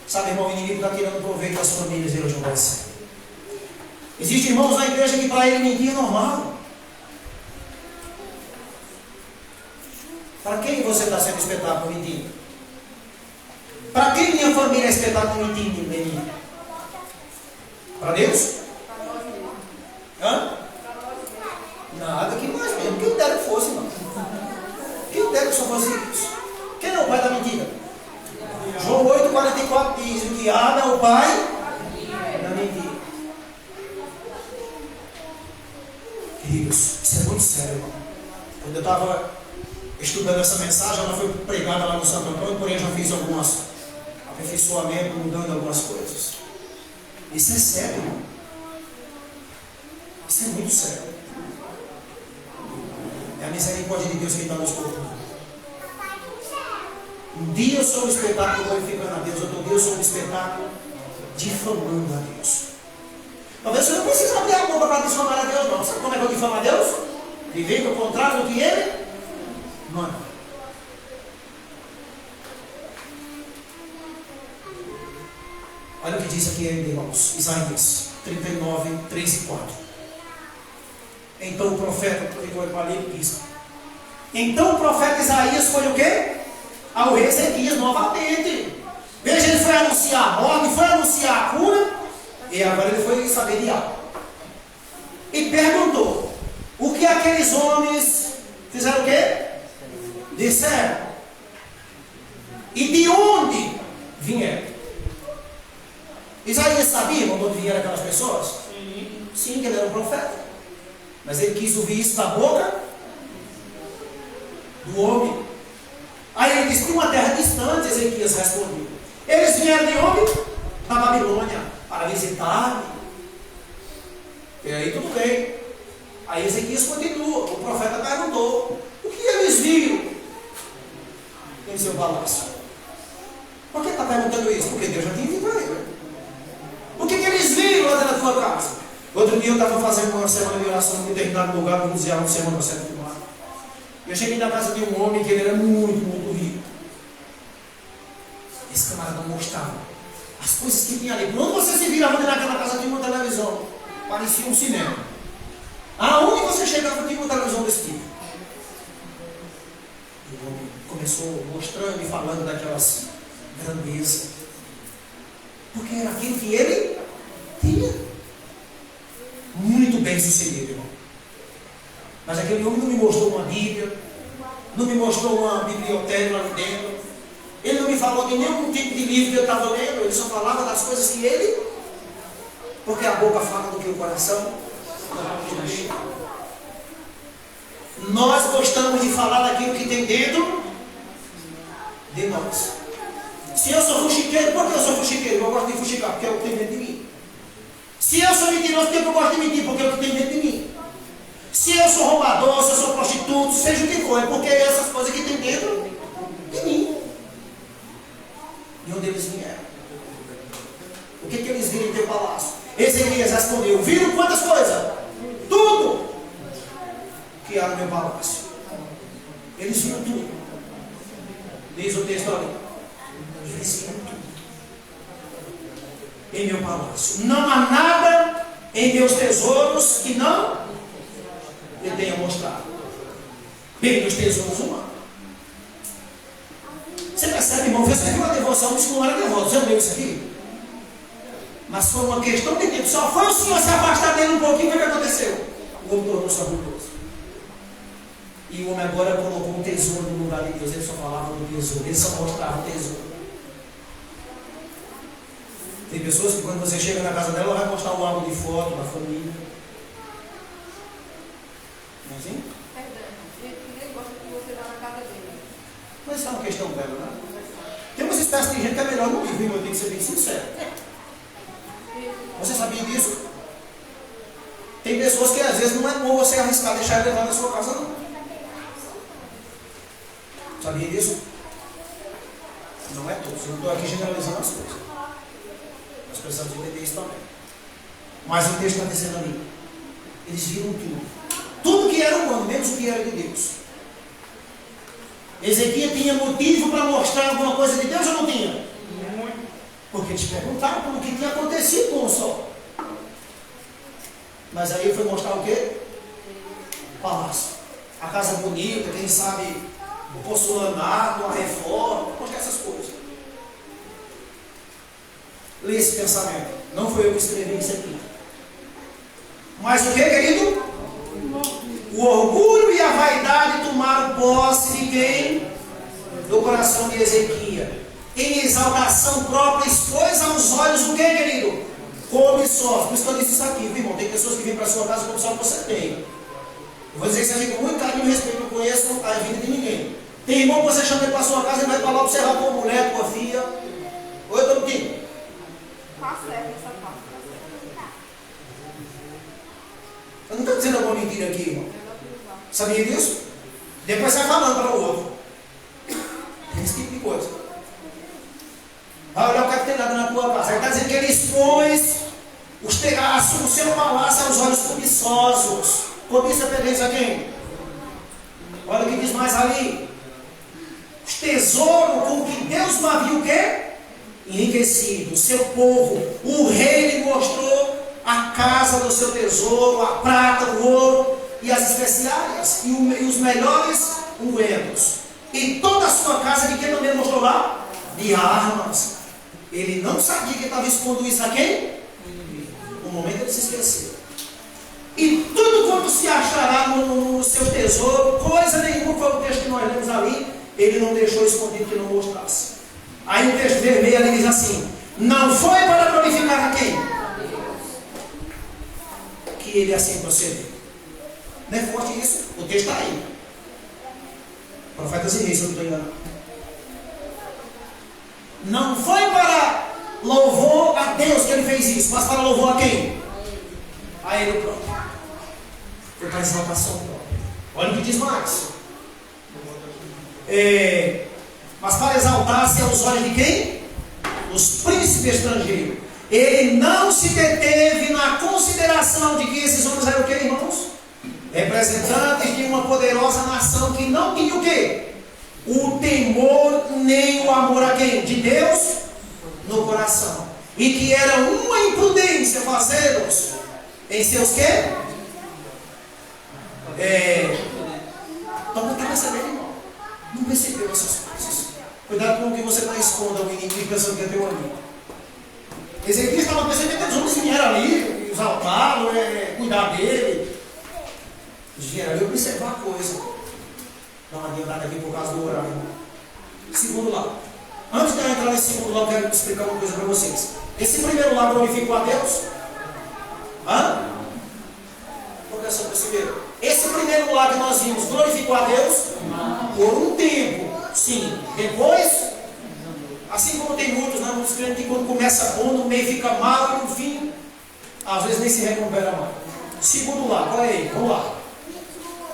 Sabe, irmão, o inimigo está tirando proveito das famílias e hoje não vai ser. Existem irmãos na igreja que para ele mentir é normal. Para quem você está sendo espetáculo mentindo? Para quem minha família é espetáculo mentindo? Para Deus? Hã? Nada, que mais mesmo. Quem dera que fosse, irmão. Quem dera que só fosse isso. Quem é o pai da mentira? João 8,44 diz: o que há é o pai da mentira. Queridos, isso é muito sério, irmão. Quando eu estava estudando essa mensagem, ela foi pregada lá no Santo Antônio, porém eu já fiz alguns aperfeiçoamentos, mudando algumas coisas. Isso é sério, irmão. Isso é muito sério. É a misericórdia de Deus que está nos colocando. Um dia eu sou um espetáculo glorificando a Deus, outro dia eu sou um espetáculo difamando a Deus. Talvez você não precise abrir a boca para difamar a Deus, não. Sabe como é que eu difamo a Deus? Vivendo o contrário do que Ele manda. Olha o que diz aqui, irmãos, Isaías 39, 3 e 4. Então o profeta, então o profeta Isaías foi o quê? Ao rei Ezequias novamente. Veja, ele foi anunciar a morte, foi anunciar a cura, e agora ele foi saber de algo. E perguntou, o que aqueles homens fizeram o quê? Disseram. E de onde vieram? Isaías sabia de onde vieram aquelas pessoas? Sim, que ele era um profeta. Mas ele quis ouvir isso da boca do homem. Aí ele disse, de uma terra distante, Ezequias respondeu. Eles vieram de onde? Da Babilônia, para visitar-me. E aí tudo bem. Aí Ezequias continua. O profeta perguntou, o que eles viram em seu palácio? Por que está perguntando isso? Porque Deus já tinha dito a ele. O que eles viram lá dentro da tua casa? Outro dia eu estava fazendo uma semana de oração em determinado lugar, vamos dizer, uma semana certa do mar. Eu cheguei na casa de um homem que ele era muito, muito rico. Esse camarada mostrava as coisas que tinha ali. Quando você se virava naquela casa, tinha uma televisão. Parecia um cinema. Aonde você chegava, tinha uma televisão desse tipo. E o homem começou mostrando e falando daquelas grandezas. Porque era aquilo que ele tinha. Muito bem sucedido, irmão. Mas aquele homem não me mostrou uma Bíblia, não me mostrou uma biblioteca lá dentro. Ele não me falou de nenhum tipo de livro que eu estava lendo. Ele só falava das coisas que ele, porque a boca fala do que o coração. Nós gostamos de falar daquilo que tem dentro de nós. Se eu sou fuxiqueiro, por que eu sou fuxiqueiro? Eu gosto de fuxicar, porque é o que tem dentro de mim. Se eu sou mentiroso, por que eu gosto de mentir? Porque é o que tem dentro de mim. Se eu sou roubador, se eu sou prostituto, seja o que for, é porque é essas coisas que tem dentro de mim. E onde eles vieram? O que eles viram em teu palácio? Ezequias respondeu, viram quantas coisas? Tudo que há no meu palácio. Eles viram tudo. Diz o texto ali. Eles viram tudo em meu palácio. Não há nada em meus tesouros que não lhe tenha mostrado. Bem, meus tesouros humanos. Você percebe, irmão? Você viu a devoção, disse que não era devoto. Você viu isso aqui? Mas foi uma questão de tempo. Só foi o senhor se afastar dele um pouquinho, o que aconteceu? O homem tornou-se orgulhoso. E o homem agora colocou um tesouro no lugar de Deus. Ele só falava do tesouro, ele só mostrava o tesouro. Tem pessoas que quando você chega na casa dela, ela vai mostrar um álbum de foto da família. Não é assim? Ele gosta que você vá na casa dele. Mas isso é uma questão dela, né? Tem umas espécies de gente que é melhor no livro, eu tenho que ser bem sincero. Você sabia disso? Tem pessoas que às vezes não é bom você arriscar deixar ele levar na sua casa, não. Sabia disso? Não é todos. Eu não estou aqui generalizando as coisas. Nós precisamos entender isso também. Mas o texto está dizendo ali. Eles viram tudo. Tudo que era humano, menos o que era de Deus. Ezequias tinha motivo para mostrar alguma coisa de Deus ou não tinha? Porque eles perguntaram pelo que tinha acontecido com o sol. Mas aí foi mostrar o quê? O palácio. A casa bonita, quem sabe o porcelanato, a reforma, mostrar essas coisas. Lê esse pensamento. Não foi eu que escrevi isso aqui. Mas o que, querido? O orgulho e a vaidade tomaram posse de quem? Do coração de Ezequias. Em exaltação própria, expôs aos olhos o que, querido? Come só. Por isso que eu disse isso aqui, viu, irmão? Tem pessoas que vêm para a sua casa como só você tem. Eu vou dizer isso aqui com muito carinho e respeito, não conheço a vida de ninguém. Tem irmão que você chama ele para a sua casa e vai para lá observar a tua mulher, tua filha. Oi, estou mentindo? Tá certo essa parte. Eu não estou dizendo alguma mentira aqui, irmão. Sabia disso? Depois sai falando para o outro. Tem esse tipo de coisa. Vai olhar o que telhado na tua casa. Ele está dizendo que ele expôs o seu palácio aos olhos cobiçosos. Cobiça pertence a quem? Olha o que diz mais ali. Os tesouros com que Deus o havia o quê? Enriquecido. O seu povo, o rei lhe mostrou a casa do seu tesouro, a prata, o ouro e as especiarias e os melhores ungüentos. E toda a sua casa de quem também mostrou lá? De armas. Ele não sabia que estava expondo isso a quem? No momento ele se esqueceu. E tudo quanto se achará no seu tesouro, coisa nenhuma, foi o texto que nós lemos ali, ele não deixou escondido que não mostrasse. Aí o texto vermelho ali diz assim: não foi para glorificar a quem? Que ele assim procedeu. Não é forte isso? O texto está aí. Profetas e Reis, se eu não estou enganado. Não foi para louvor a Deus que ele fez isso, mas para louvor a quem? A ele próprio. Foi para exaltação própria. Olha o que diz mais. Mas para exaltar-se aos olhos de quem? Os príncipes estrangeiros. Ele não se deteve na consideração de que esses homens eram o que, irmãos? Representantes de uma poderosa nação que não tinha o quê? O temor nem o amor a quem? De Deus no coração. E que era uma imprudência fazê-los em seus quê? Então não está percebendo, irmão. Não percebeu essas coisas. Cuidado com o que você está expondo ao inimigo pensando que é teu amigo. Ezequiel estava pensando que aqueles homens que vieram ali, exaltá-lo, cuidar dele. Eles vieram ali observar a coisa. Dá uma adiantada aqui por causa do horário. Segundo lá. Antes de eu entrar nesse segundo lá, eu quero explicar uma coisa para vocês. Esse primeiro lá glorificou a Deus? Qual que é o seu primeiro? Esse primeiro lá que nós vimos glorificou a Deus? Por um tempo, sim. Depois, assim como tem muitos, né, muitos crentes que quando começa bom, no meio fica mal e no fim, às vezes nem se recupera mais. Segundo lá, qual é ele? Vamos lá.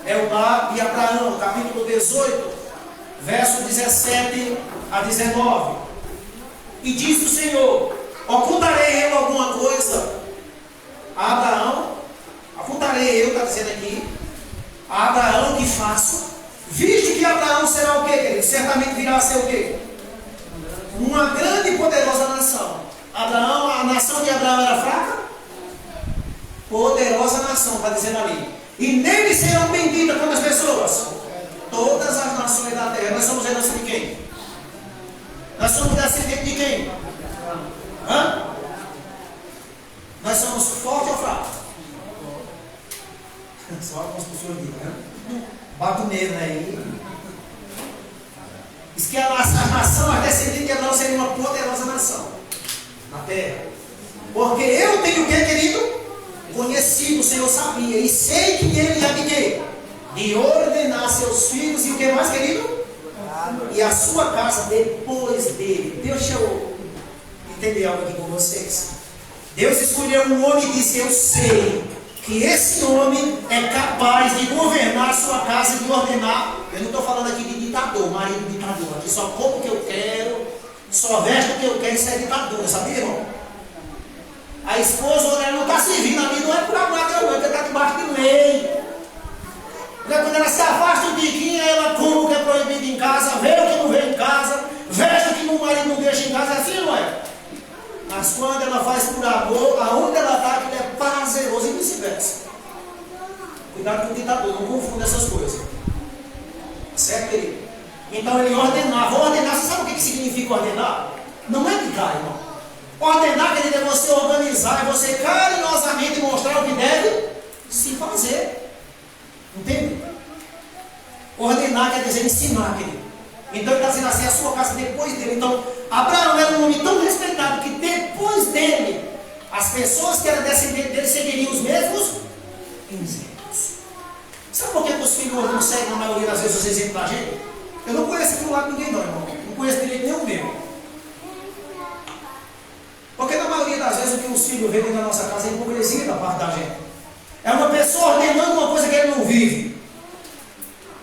É o lá de Abraão, capítulo 18, verso 17 a 19. E diz o Senhor: ocultarei eu alguma coisa a Abraão? Ocultarei eu, está dizendo aqui, a Abraão que faço, visto que Abraão será o quê, querido? Certamente virá a ser o quê? Uma grande e poderosa nação. Abraão, a nação de Abraão era fraca? Poderosa nação, está dizendo ali. E nele serão benditas quantas pessoas? Todas as nações da terra. Nós somos herança de quem? Nós somos descendentes de quem? Nós somos fortes ou fracos? Só algumas pessoas dizem, né? Bato mesmo aí. Diz que a nação, a descendente de Abraão seria uma poderosa nação na terra. Porque eu tenho o que, querido? Conhecido, o Senhor sabia. E sei que ele ia de quê? De ordenar seus filhos e o que mais, querido? E a sua casa depois dele. Deixa eu entender algo aqui com vocês. Deus escolheu um homem e disse: eu sei que esse homem é capaz de governar a sua casa e de ordenar. Eu não estou falando aqui de ditador, marido ditador. Aqui só como o que eu quero, só veste o que eu quero, isso é ditador, sabia, irmão? A esposa, ela não está servindo a mim, não é por amor, não, é porque está debaixo de lei. Quando ela se afasta um tiquinho, ela come o que é proibido em casa, vê o que não vê em casa, veste o que o marido não deixa em casa, assim não é? Mas quando ela faz por amor, aonde ela está, aquilo é prazeroso e vice-versa. Cuidado com o ditador, não confunda essas coisas. Certo, querido? Então ele ordenava. Ordenar, você sabe o que significa ordenar? Não é picar, irmão. Ordenar, querido, é você organizar, é você carinhosamente mostrar o que deve se fazer. Entende? Ordenar quer dizer ensinar, querido. Então ele está dizendo assim: a sua casa depois dele. Então Abraão era um homem tão respeitado que depois dele, as pessoas que eram descendentes dele seguiriam os mesmos exemplos. Sabe por que os filhos não seguem na maioria das vezes os exemplos da gente? Eu não conheço aqui do lado de ninguém não, irmão. Não conheço direito nenhum meu. Porque na maioria das vezes o que os filhos veem na nossa casa é hipocrisia da parte da gente. É uma pessoa ordenando uma coisa que ele não vive.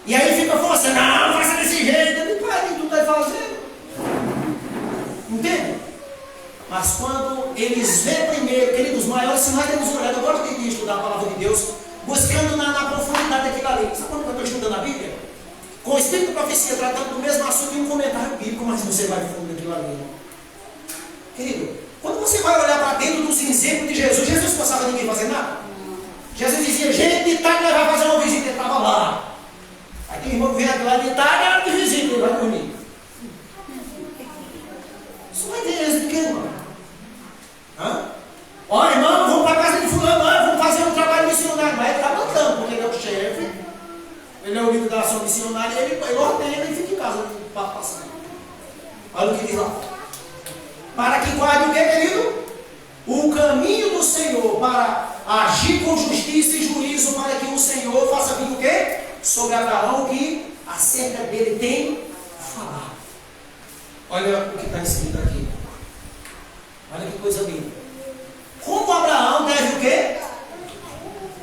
E aí fica forçando: não, faça desse jeito. Ele pai, tu está fazendo. Entende? assim, nós temos um olhado, eu gosto de estudar a palavra de Deus, buscando na profundidade daquilo ali. Sabe quando eu estou estudando a Bíblia? Com o Espírito de Profecia, tratando do mesmo assunto em um comentário bíblico, mas você vai fundo daquilo ali. Querido, quando você vai olhar para dentro dos exemplos de Jesus, Jesus forçava ninguém a fazer nada. Jesus dizia, gente de Itália vai fazer uma visita, ele estava lá. Aí tem irmão que vem lá de Itália, era de visita, ele vai dormir. Isso vai ter êxito de quem, irmão? Olha, irmão, vamos para a casa de fulano, vamos fazer um trabalho missionário. Mas ele está mandando, porque ele é o chefe, ele é o líder da ação missionária, ele ordena e fica em casa para passar. Olha o que diz lá. Para que guarde o que, querido? O caminho do Senhor, para agir com justiça e juízo, para que o Senhor faça vir o quê? Sobre Abraão, que acerca dele tem falado. Olha o que está escrito aqui. Olha que coisa linda. Como Abraão deve o quê?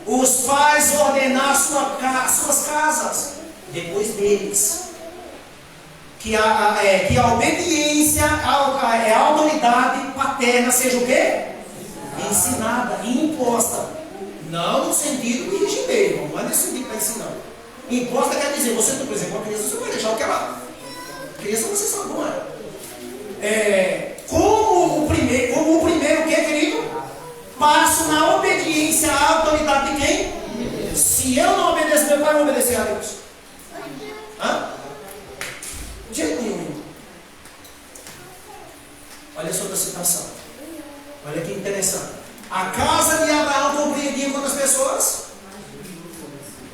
Os pais ordenar suas casas depois deles. Que a obediência, a autoridade paterna seja o quê? Ensinada e imposta. Não no sentido de rigidez, irmão. Não é nesse sentido que está ensinando. Imposta quer dizer, você, por exemplo, uma criança, você vai deixar o que ela. Criança você sabe como é. Como o primeiro o que, querido? Passo na obediência à autoridade de quem? Se eu não obedecer, meu pai não obedecer a Deus. De jeito nenhum. Olha só a citação. Olha que interessante. A casa de Abraão compreendia quantas pessoas?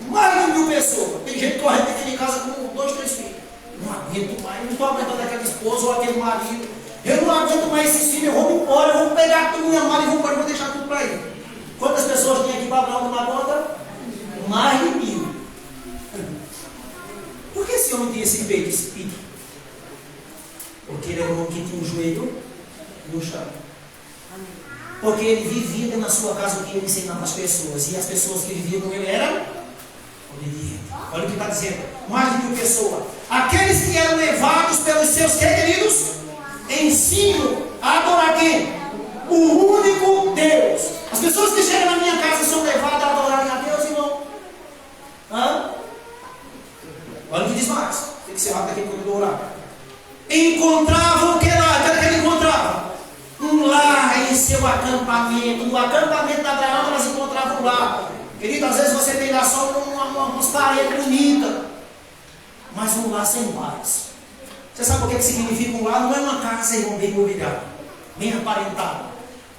Mais de 1000 pessoas. Tem gente correndo dentro de casa com 2, 3 filhos. Não aguento mais, não estou aguentando aquela esposa ou aquele marido. Eu não aguento mais esses filhos, eu vou embora, eu vou pegar tudo minha mala e vou embora, vou deixar tudo para ele. Quantas pessoas tem aqui para Abraão tomar conta? Mais de 1000. Por que esse homem tinha esse peito, esse pique? Porque ele era um homem que tinha um joelho no chão. Porque ele vivia na sua casa o que ele ensinava às pessoas. E as pessoas que viviam com ele eram obedientes. Olha o que está dizendo. Mais de 1000 pessoas. Aqueles que eram levados pelos seus queridos ensino a adorar quem? O único Deus. As pessoas que chegam na minha casa são levadas a adorarem a Deus, irmão. Olha o que diz mais. Tem que ser rápido aqui quando eu orar. Encontravam o que lá? O que ele encontrava? Um lar em seu acampamento. No acampamento de Abraão elas encontravam um lar. Querido, às vezes você tem lá só umas paredes bonitas, mas um lar sem paz. Você sabe o que significa um lar? Não é uma casa, irmão, bem mobiliada, bem aparentada.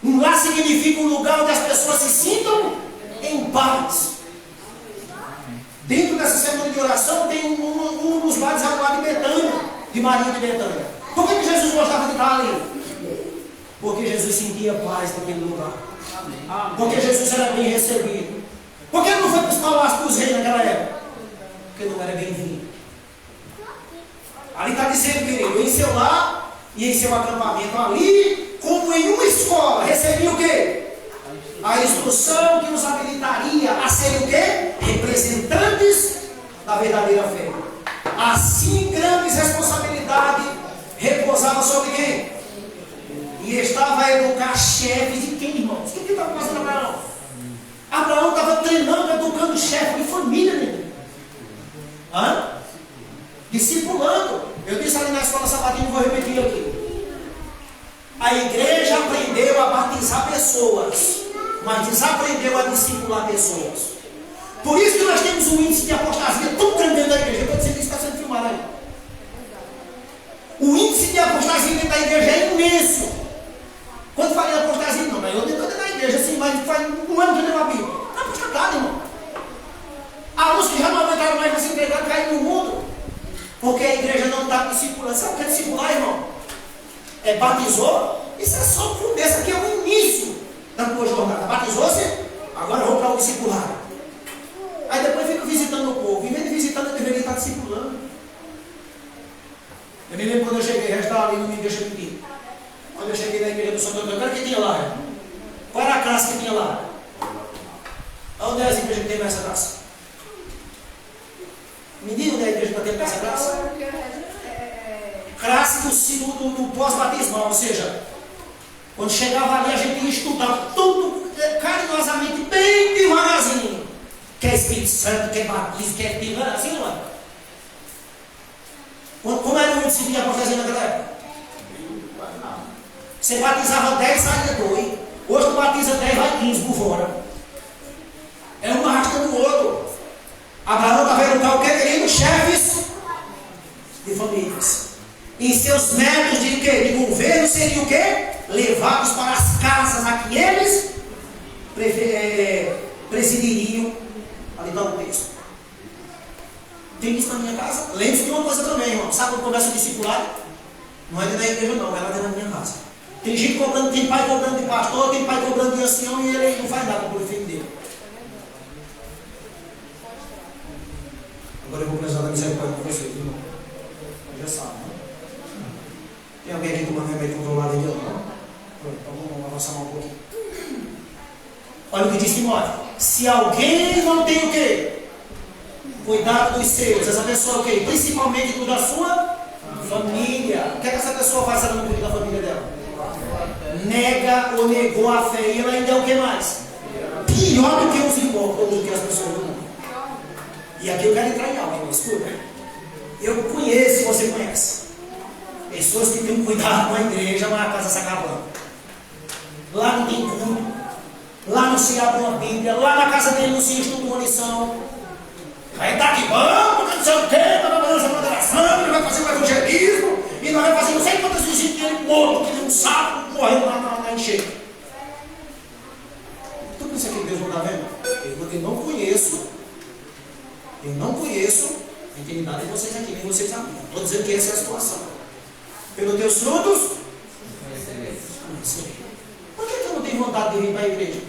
Um lar significa um lugar onde as pessoas se sintam em paz. Dentro dessa semana de oração tem um dos lares lá de Betânia, de Maria de Betânia. Por que Jesus gostava de estar ali? Porque Jesus sentia paz naquele lugar. Porque Jesus era bem recebido. Por que ele não foi para os palácios dos reis naquela época? Porque não era bem-vindo. Ali está dizendo, querido, em seu lar e em seu acampamento ali, como em uma escola, recebia o quê? A instrução que os habilitaria a serem o quê? Representantes da verdadeira fé. Assim, grandes responsabilidades repousavam sobre quem? E estava a educar chefes de quem, irmãos? O que estava fazendo Abraão? Abraão estava treinando, educando chefe de família, né? Discipulando. Eu disse ali na escola sabatina, vou repetir aqui. A igreja aprendeu a batizar pessoas, mas desaprendeu a discipular pessoas. Por isso que nós temos um índice de apostasia tão grande dentro da igreja. Eu estou dizendo que isso está sendo filmado aí. O índice de apostasia dentro da igreja é imenso. Quando falei apostasia, não, mas eu dentro da igreja, assim, mas faz um ano que eu tenho a Bíblia. Não é apostadado, irmão. Alunos que já não aguentaram mais nessa igreja cair no mundo. Porque a igreja não está discipulando. Sabe o que é discipular, irmão? Batizou? Isso é só o começo, aqui é o início da tua jornada. Batizou-se? Agora eu vou para o discipulado. Aí depois fica visitando o povo. Em vez de visitando, eu deveria estar discipulando. Eu me lembro quando eu cheguei, já estava ali, não me deixa mentir. Quando eu cheguei na igreja do Santo Antônio, o que tinha lá? Irmão? Qual era a classe que tinha lá? Onde é as igrejas que tem essa classe? Me diga onde é a igreja que tem essa classe? Classe do pós-batismal, ou seja, quando chegava ali a gente ia estudar tudo, carinhosamente, bem devagarzinho. Quer Espírito Santo, quer batismo, quer pirana, assim não é? Como era o município que acontecia naquela época? Você batizava 10, saía 2. Hoje tu batiza 10, vai 15 por fora. É uma rasca do outro. Abraão está vendo cá o que, querido? Chefes de famílias. Em seus métodos de quê? De governo seriam o quê? Levados para as casas a que eles presidiriam. Ali está o texto. Tem isso na minha casa? Lembre-se de uma coisa também, irmão. Sabe quando começa o discipulado? Não é dentro da igreja não, é lá dentro da minha casa. Tem gente cobrando, tem pai cobrando de pastor, tem pai cobrando de ancião e ele não faz nada por filho dele. Agora eu vou precisar da misericórdia com vocês, irmão. Já sabe, né? Tem alguém aqui tomando remédio controlado ainda não? Então vamos avançar um pouquinho. Olha o que diz Timóteo. Se alguém não tem o quê? Cuidado dos seus. Essa pessoa é o quê? Principalmente do da sua família. O que é que essa pessoa faz se ela não cuida da família dela? Nega ou negou a fé. E ela ainda é o que mais? Pior do que os hipócritas, do que as pessoas do mundo. E aqui eu quero entrar em algo, escuta. Eu conheço, você conhece. Pessoas que têm cuidado com a igreja, mas a casa está acabando. Lá não tem culto. Lá não se abre uma Bíblia. Lá na casa dele não se estuda uma lição. Aí tá aqui, vamos, não sei o quê, tá fazendo essa moderação, ele vai fazer o evangelismo, e nós vamos fazer não sei quantas visitas que ele morto, que um sapo correndo na enchente. Tudo isso aqui Deus não está vendo? Eu não conheço a intimidade de vocês aqui, nem vocês aqui. Estou dizendo que essa é a situação. Pelos teus frutos, por que eu não tenho vontade de vir para a igreja?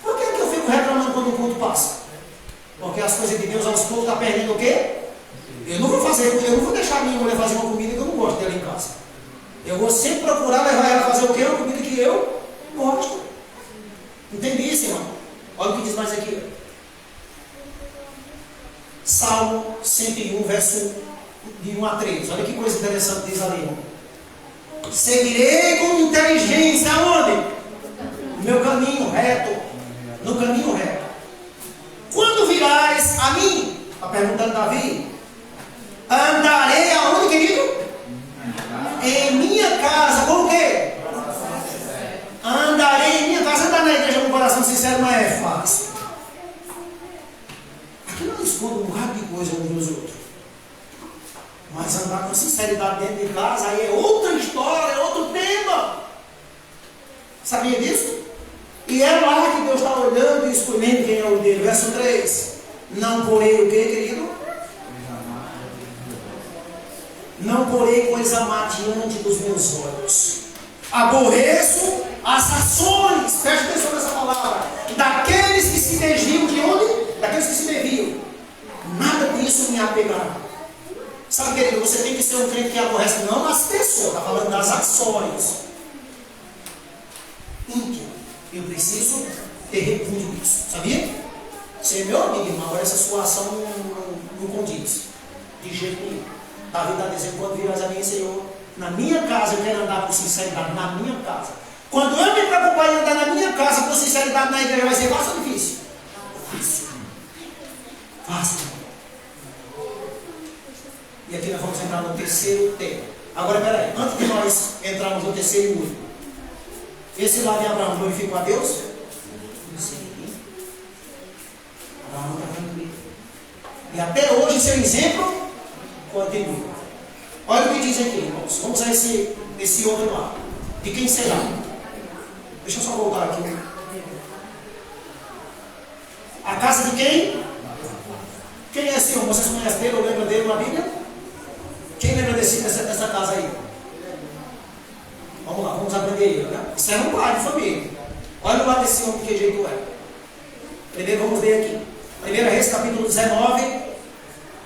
Por que eu fico reclamando quando o culto passa? Porque as coisas de Deus aos poucos estão perdendo o quê? Eu não vou deixar a minha mulher fazer uma comida que eu não gosto dela em casa. Eu vou sempre procurar levar ela a fazer o quê? Uma comida que eu gosto. Entende isso, irmão? Olha o que diz mais aqui. Salmo 101, verso de 1 a 3. Olha que coisa interessante diz ali, irmão. Seguirei com inteligência aonde? No meu caminho reto. No caminho reto. Quando virás a mim? Está perguntando Davi. Andarei aonde, querido? Em minha casa. Com o quê? Andarei em minha casa. Andar na igreja com o coração sincero não é fácil. Aqui não esconde um bocado de coisa uns dos outros. Mas andar com sinceridade dentro de casa aí é outra história, é outro tema. Sabia disso? E é lá que Deus está olhando e escolhendo quem é o dele. Verso 3. Não porei o que, querido? Não porei coisa má diante dos meus olhos. Aborreço as ações, preste atenção nessa palavra, daqueles que se desviam de onde? Daqueles que se desviam. Nada disso me apegará. Sabe, querido, você tem que ser um crente que aborrece não as pessoas, está falando das ações. Íntimo. Eu preciso ter repúdio disso. Sabia? Você é meu amigo, irmão. Agora essa sua ação não condiz. De jeito nenhum. Davi está dizendo, quando virás a mim, Senhor, na minha casa eu quero andar com sinceridade, na minha casa. Quando eu me preocupar em andar na minha casa com sinceridade na igreja, vai ser fácil ou difícil? Fácil. Fácil. E aqui nós vamos entrar no terceiro tema. Agora, peraí, antes de nós entrarmos no terceiro e último, esse lá de Abraão glorificou a Deus? Sim. Abraão está tranquilo. E até hoje seu exemplo continua. Olha o que diz aqui, irmãos. Vamos a esse outro lado. De quem será? Deixa eu só voltar aqui. A casa de quem? Quem é esse irmão? Vocês conhecem dele ou lembram dele na Bíblia? Quem lembra dessa casa aí? Vamos lá, vamos aprender ele, né? Isso é um pai de família. Olha o lado desse homem, de que jeito é. Primeiro vamos ver aqui. 1 Reis, capítulo 19,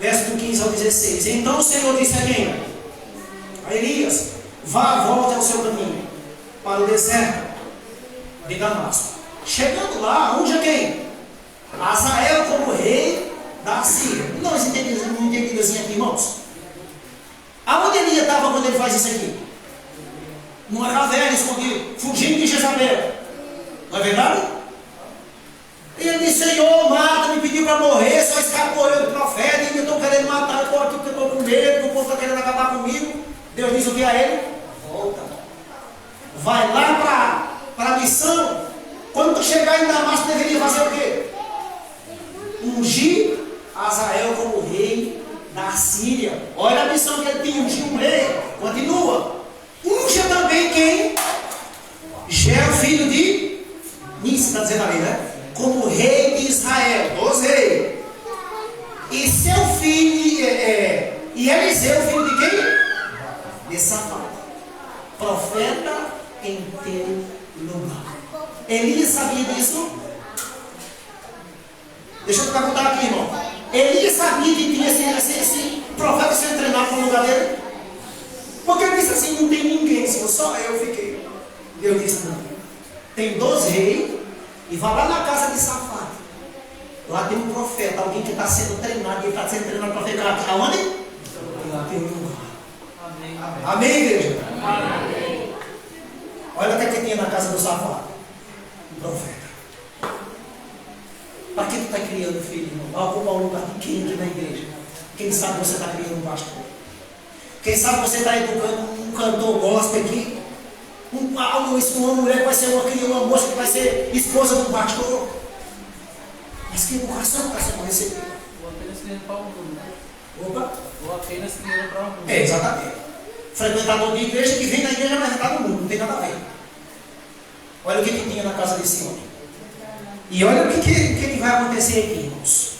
verso do 15 ao 16. Então o Senhor disse a quem? A Elias: vá, volte ao seu caminho, para o deserto de Damasco. Chegando lá, unja quem? Azael como rei da Síria. Nós entendemos assim aqui, irmãos. Aonde Elias estava quando ele faz isso aqui? Numa caverna escondido, fugindo de Jezabel. Não é verdade? E ele disse: Senhor, mata, me pediu para morrer, só escapou eu do profeta, e eu estou querendo matar, eu estou aqui porque eu estou com medo, o povo está querendo acabar comigo. Deus disse o que a ele? Volta. Vai lá para a missão. Quando tu chegar em Damasco, deveria fazer o quê? Ungir Azael como rei da Síria. Olha a missão que ele tinha, ungir um rei. Continua. Unja também quem? Gera, filho de Nis, está dizendo ali, né? Como rei de Israel, 12 reis. E seu filho, e Eliseu, filho de quem? De Safate, profeta em teu lugar. Elias sabia disso? Deixa eu te perguntar aqui, irmão. Elias sabia que tinha esse profeta sendo treinado no lugar dele? Porque ele disse assim: não tem ninguém, só eu fiquei. Deus disse: não. Tem 12 reis, e vai lá na casa de Safate. Lá tem um profeta, alguém que está sendo treinado, e ele está sendo treinado para ficar aonde? Lá tem um lugar. Amém. Amém, igreja? Amém. Olha o que tinha na casa do Safate. Um profeta. Para que tu está criando filho, irmão? Vai ocupar o lugar de quem aqui na igreja? Quem sabe você está criando um pastor? Quem sabe você está educando um cantor gospel aqui? Uma mulher que vai ser uma moça que vai ser esposa de um pastor? Mas que educação está sendo recebida? Ou apenas criando para o mundo, né? Opa! Ou apenas criando para o mundo. É, exatamente. Frequentador de igreja que vem na igreja, mas está no mundo, não tem nada a ver. Olha o que tinha na casa desse homem. E olha o que vai acontecer aqui, irmãos.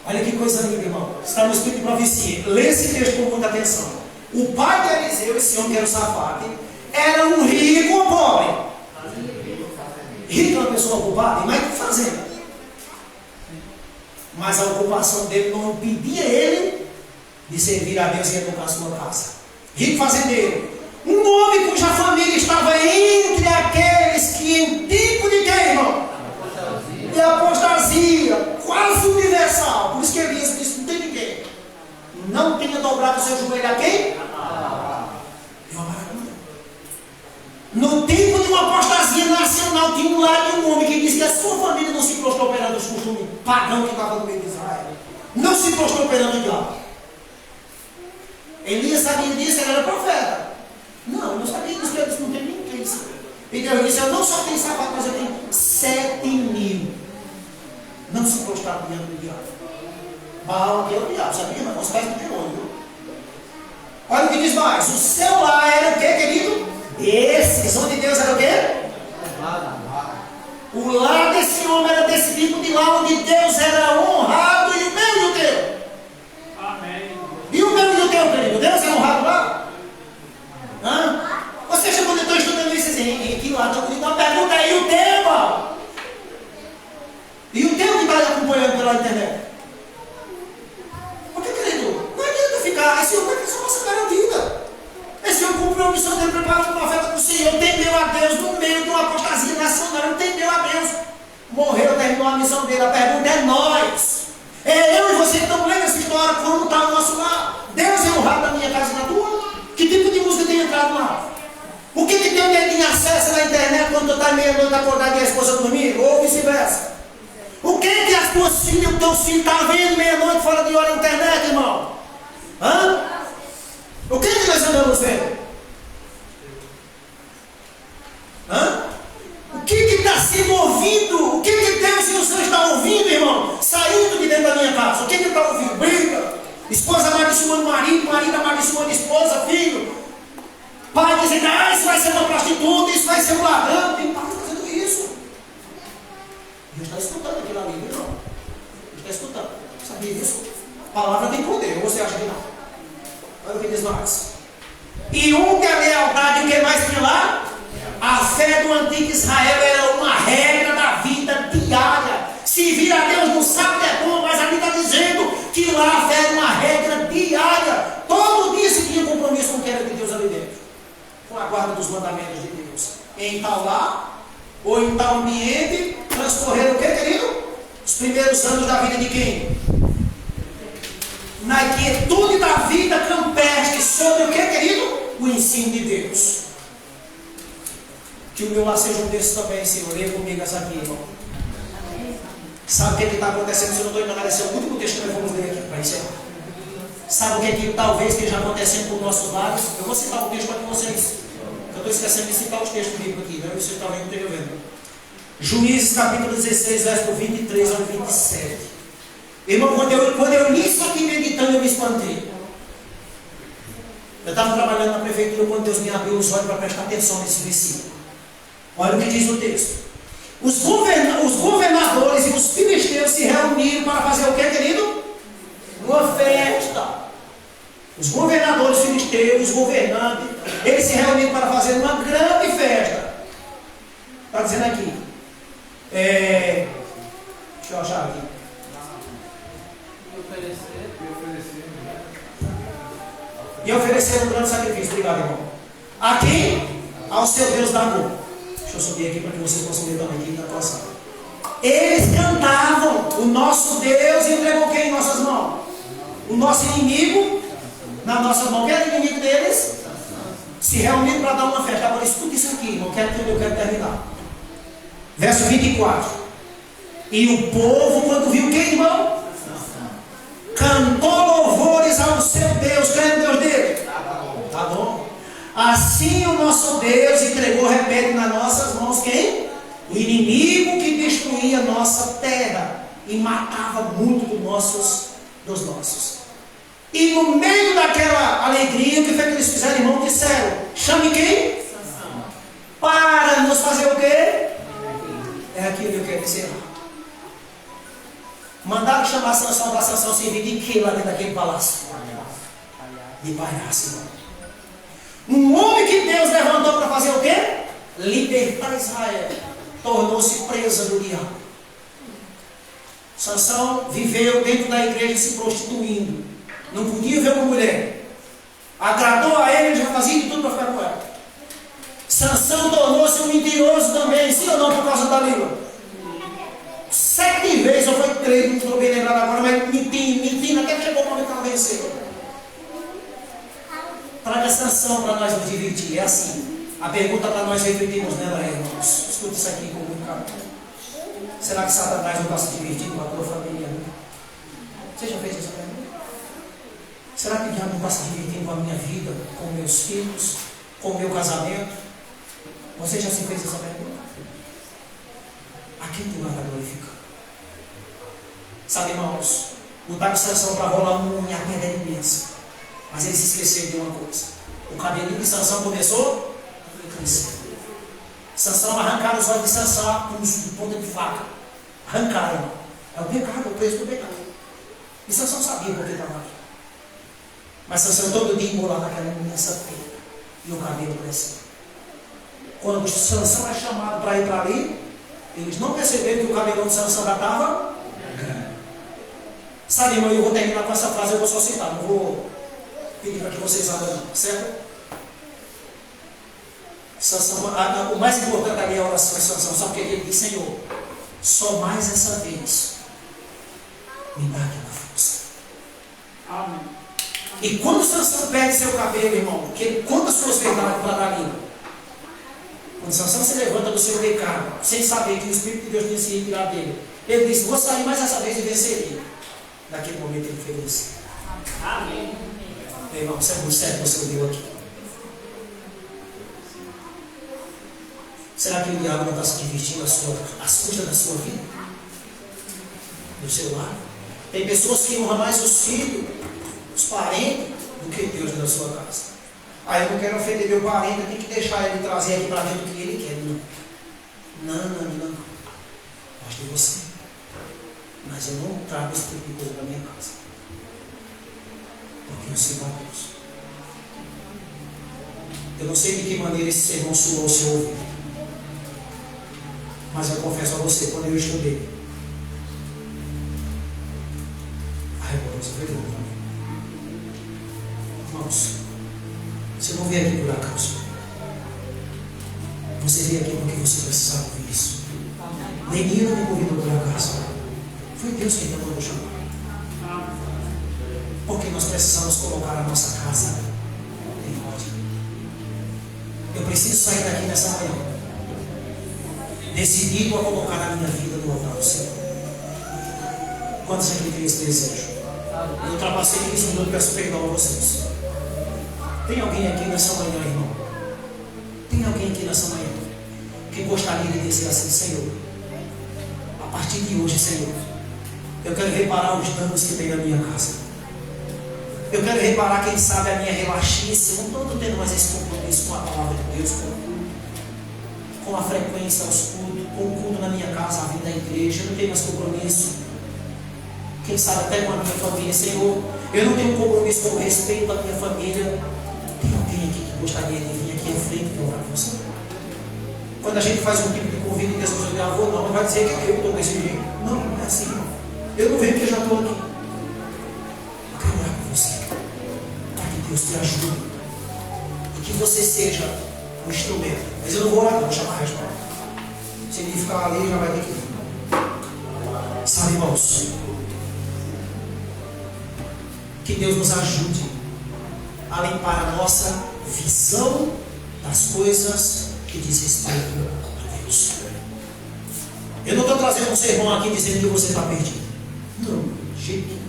Olha que coisa linda, irmão. Está no Espírito de Profecia. Lê esse texto com muita atenção. O pai de Eliseu, esse homem que era o Safate, era um rico ou pobre? Rico é uma pessoa ocupada, mas que fazenda. Mas a ocupação dele não impedia ele de servir a Deus e educar a sua casa. Rico fazendeiro. Um homem cuja família estava entre aqueles que em tipo de quê, irmão? De apostasia, quase universal. Por isso que Elias disse: não tem ninguém. Não tenha dobrado o seu joelho a quem? No tempo de uma apostasia nacional, tinha um lado de um homem que disse que a sua família não se prostrou perante os costumes pagão que estava no meio de Israel. Não se prostrou perante o diabo. Elias sabia disso, ele era profeta. Não, não sabia disso, ele disse: não tem ninguém. E Deus disse: eu não só tenho Safate, mas eu tenho 7.000. Não se prostraram diante do diabo. Baal que é o diabo, sabia? Mas os pés do demônio, viu? Olha o que diz mais: o seu lar era o que, querido? Esses, onde Deus era o quê? O lar desse homem era desse tipo de lar onde Deus era honrado, e o meu e o teu. Amém. E o meu e o teu, querido? Deus é honrado lá? Hã? Você já quando eu estou estudando isso assim, que lá, uma pergunta aí, o teu, irmão? E o teu que está acompanhando pela internet? Porque, querido, não adianta ficar, esse homem é só nossa garantida. Esse homem cumpriu a missão dele, preparou um profeta para o Senhor, temeu a Deus no meio de uma apostasia nacional, ele temeu a Deus. Morreu, terminou a missão dele. A pergunta é nós. É eu e você que estamos lendo essa história, como está o nosso lar. Deus é honrado na minha casa e na tua? Que tipo de música tem entrado lá? O que tem de acesso na internet quando tu está meia-noite acordado e a esposa dormir? Ou vice-versa? O que as tuas filhas, o teu filho está vendo meia-noite fora de hora na internet, irmão? Hã? O que nós andamos vendo? Hã? O que está sendo ouvido? O que Deus e o Senhor estão ouvindo, irmão? Saindo de dentro da minha casa. O que está ouvindo? Briga. Esposa amaldiçoando marido, marido amaldiçoando esposa, filho. Pai dizendo: isso vai ser uma prostituta, isso vai ser um ladrão. Tem pai fazendo isso. Deus está escutando aquilo ali, viu, irmão? Deus está escutando. Sabia disso? A palavra tem poder, ou você acha que não? Olha o que diz mais. E que a lealdade, o que mais tinha lá? A fé do antigo Israel era uma regra da vida diária. Se vir a Deus no sábado é bom, mas ali está dizendo que lá a fé era uma regra diária. Todo dia se tinha compromisso com o que era de Deus ali dentro, com a guarda dos mandamentos de Deus. Em tal lar, ou em tal ambiente, transcorreram o que, querido? Os primeiros anos da vida de quem? Na quietude da vida campestre, sobre o que, querido? O ensino de Deus. Que o meu lar seja um desses também, Senhor. Leia comigo essa aqui, irmão. Sabe o que está acontecendo? Se eu não estou enganado, esse é o último texto que nós vamos ler aqui para encerrar. Sabe o que talvez esteja acontecendo com nossos lares? Eu vou citar o texto para que vocês. Eu estou esquecendo de citar os textos bíblicos aqui, né? Você talvez não esteja vendo. Juízes capítulo 16, verso 23 ao 27. Irmão, quando eu li isso aqui meditando, eu me espantei. Eu estava trabalhando na prefeitura quando Deus me abriu os olhos para prestar atenção nesse versículo. Olha o que diz o texto. Os governadores e os filisteus se reuniram para fazer o que, querido? Uma festa. Os governadores filisteus, os governantes, eles se reuniram para fazer uma grande festa. Está dizendo aqui. Deixa eu achar aqui. E ofereceram um grande sacrifício. Obrigado, irmão. Aqui, ao seu Deus da amor. Deixa eu subir aqui para que vocês possam ver também aqui na passada. Eles cantavam: o nosso Deus entregou quem em nossas mãos? O nosso inimigo na nossa mão. Quem era o inimigo deles? Se reuniram para dar uma festa. Agora escuta isso aqui, irmão. Eu quero terminar. Verso 24. E o povo, quando viu quem, irmão? Cantou louvores ao seu Deus. Quem é o Deus dele? Tá bom. Assim o nosso Deus entregou, repete, nas nossas mãos quem? O inimigo que destruía nossa terra e matava muito dos nossos. E no meio daquela alegria, o que foi que eles fizeram, irmão? Disseram: chame quem? Sansão. Para nos fazer o quê? É aquilo que eu quero dizer. Mandaram chamar Sansão para Sansão servir de quê lá dentro daquele palácio? De palhaço, irmão. Um homem que Deus levantou para fazer o quê? Libertar Israel. Tornou-se presa do diabo. Sansão viveu dentro da igreja se prostituindo. Não podia ver uma mulher. Agradou a ele, já fazia de tudo para ficar com ela. Sansão tornou-se um mentiroso também, sim ou não, por causa da língua? 7 vezes, ou foi 3, não estou bem lembrado agora, mas mentindo até que chegou o momento que ela venceu. Traga Sansão para nós nos divertir. É assim. A pergunta para nós refletirmos nela é: irmãos, escuta isso aqui com muito carinho. Será que Satanás não está se divertindo com a tua família? Você já fez essa pergunta? Será que o diabo não está se divertindo com a minha vida, com meus filhos, com o meu casamento? Você já se fez essa pergunta? A quem tu vai glorificar? Sabe, irmãos, botar com Sansão para rolar unha, a pedra é imensa. Mas ele se esqueceu de uma coisa. O cabelinho de Sansão começou a crescer. Sansão arrancaram os olhos de Sansão com ponta de faca. Arrancaram. É o pecado, o preço do pecado. E Sansão sabia por que estava aqui. Mas Sansão todo dia morava naquela imensa pedra. E o cabelo cresceu. Quando Sansão é chamado para ir para ali, eles não perceberam que o cabelão de Sansão já estava grande. Sabe, irmão, eu vou terminar com essa frase, eu vou só citar, não vou pedir para que vocês abram, certo? Sansão, o mais importante ali é a oração de Sansão. Sabe o que ele diz? Senhor, só mais essa vez me dá aquela força. Amém. E quando Sansão perde seu cabelo, irmão, que ele conta suas verdades para Dalila. Quando Sansão se levanta do seu pecado, sem saber que o Espírito de Deus tinha se retirado dele, ele disse: vou sair mais essa vez e venceria. Naquele momento ele fez isso. Amém. Meu irmão, isso é muito sério que você ouviu aqui. Será que o diabo não está se divertindo às custas da sua vida? Do seu lar? Tem pessoas que honram mais os filhos, os parentes, do que Deus na sua casa. Aí eu não quero ofender meu parente, eu tenho que deixar ele trazer aqui para dentro o que ele quer. Não. Gosto de você. Mas eu não trago esse tipo de coisa para minha casa. Porque eu sei para Deus. Eu não sei de que maneira esse sermão soou ao seu ouvido. Mas eu confesso a você, quando eu estudei, a revolução foi boa para mim. Irmãos, você não veio aqui por acaso. Você veio aqui porque você precisava ouvir isso. Nenhum me convidou por acaso. Foi Deus quem mandou chamar. Porque nós precisamos colocar a nossa casa em ordem. Eu preciso sair daqui nessa manhã decidido a colocar a minha vida no altar do Senhor. Quantos aqui têm esse desejo? Eu ultrapassei 15 minutos, peço perdão a vocês. Tem alguém aqui nessa manhã, irmão? Tem alguém aqui nessa manhã que gostaria de dizer assim: Senhor, a partir de hoje, Senhor, eu quero reparar os danos que tem na minha casa. Eu quero reparar, quem sabe, a minha relaxice. Eu não estou tendo mais esse compromisso com a palavra de Deus, com a frequência aos cultos, com o culto na minha casa, a vida da igreja. Eu não tenho mais compromisso. Quem sabe até com a minha família. Senhor, eu não tenho compromisso com o respeito da minha família. Tem alguém aqui que gostaria de vir aqui à frente e orar com você? Quando a gente faz um tipo de convite e as pessoas dizem: avô, não vai dizer que eu estou desse jeito. Não, não é assim, irmão. Eu não venho porque eu já estou aqui. Eu quero orar com você, para que Deus te ajude e que você seja um instrumento. Mas eu não vou orar, não, vou chamar a resposta. Se ele ficar ali, já vai ter que ir. Sabe, irmãos, que Deus nos ajude a limpar a nossa visão das coisas que diz respeito a Deus. Eu não estou trazendo um sermão aqui dizendo que você está perdido. Não, de jeito nenhum.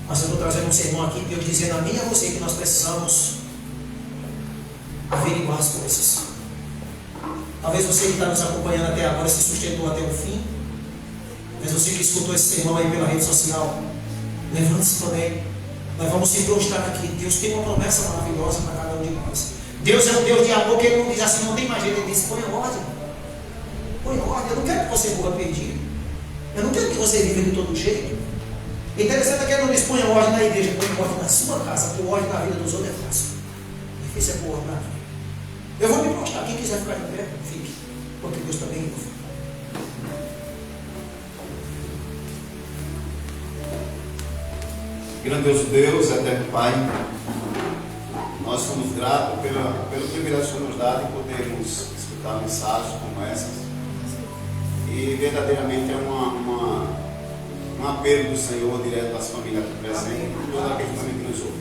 Mas eu estou trazendo um sermão aqui, Deus dizendo a mim e a você que nós precisamos averiguar as coisas. Talvez você que está nos acompanhando até agora se sustentou até o fim. Mas você que escutou esse sermão aí pela rede social, levante-se também. Nós vamos se prostrar aqui. Deus tem uma promessa maravilhosa para cada um de nós. Deus é um Deus de amor, que Ele não diz assim: não tem mais jeito. Ele diz: põe ordem. Põe ordem. Eu não quero que você morra perdido. Eu não quero que você viva de todo jeito. Interessante é que Ele não diz: põe ordem na igreja, põe ordem na sua casa, põe ordem na vida dos outros. É fácil. Difícil é pôr ordem na vida. Eu vou me prostrar. Quem quiser ficar de pé, fique. Porque Deus também não. Grandioso Deus, eterno Pai, nós somos gratos pelo privilégio que nos dá de podermos escutar mensagens como essas. E verdadeiramente é um apelo do Senhor direto às famílias aqui presentes e toda aquele família que nos ouve.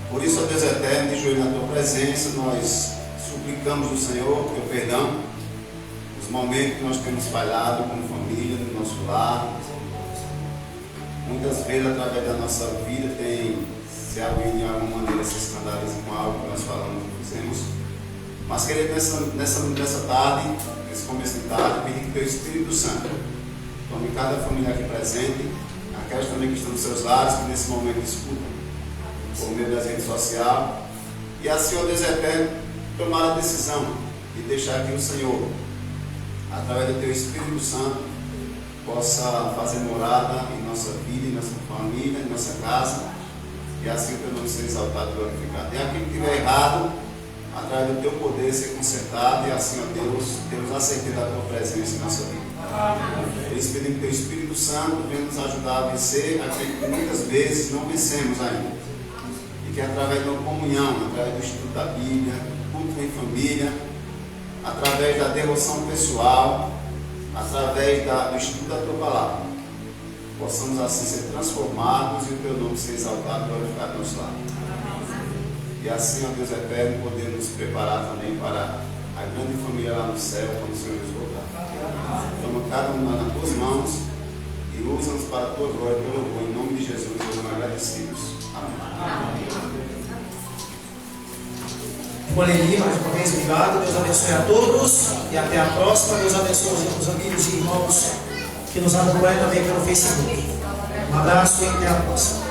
Por isso, ó Deus eterno, de joelho na tua presença, nós suplicamos do Senhor o teu perdão nos momentos que nós temos falhado como família, no nosso lar. Muitas vezes, através da nossa vida, se alguém de alguma maneira se escandaliza com algo que nós falamos e fizemos. Mas querido, nessa tarde, nesse começo de tarde, pedir que teu Espírito Santo tome cada família aqui presente, aquelas também que estão nos seus lares, que nesse momento escutam por meio das redes sociais, e assim, ó Deus eterno, tomar a decisão de deixar que o Senhor, através do teu Espírito Santo, possa fazer morada em nossa vida, em nossa família, em nossa casa, e assim o teu nome ser exaltado e glorificado. E aquilo que estiver errado, através do teu poder ser consertado, e assim, ó Deus, temos a certeza da tua presença em nossa vida. Por isso pedimos que o teu Espírito Santo venha nos ajudar a vencer aquilo que muitas vezes não vencemos ainda. E que através da comunhão, através do estudo da Bíblia, culto em família, através da devoção pessoal, através do estudo da tua palavra, possamos assim ser transformados e o teu nome ser exaltado e glorificado no nosso lado. E assim, ó Deus eterno, podemos nos preparar também para a grande família lá no céu, quando o Senhor nos voltar. Toma cada um nas tuas mãos e usa-nos para a tua glória e teu louvor. Em nome de Jesus, somos agradecidos. Amém. Olhem mais uma vez, obrigado. Deus abençoe a todos e até a próxima. Deus abençoe os amigos e irmãos que nos acompanham também pelo Facebook. Um abraço e até a próxima.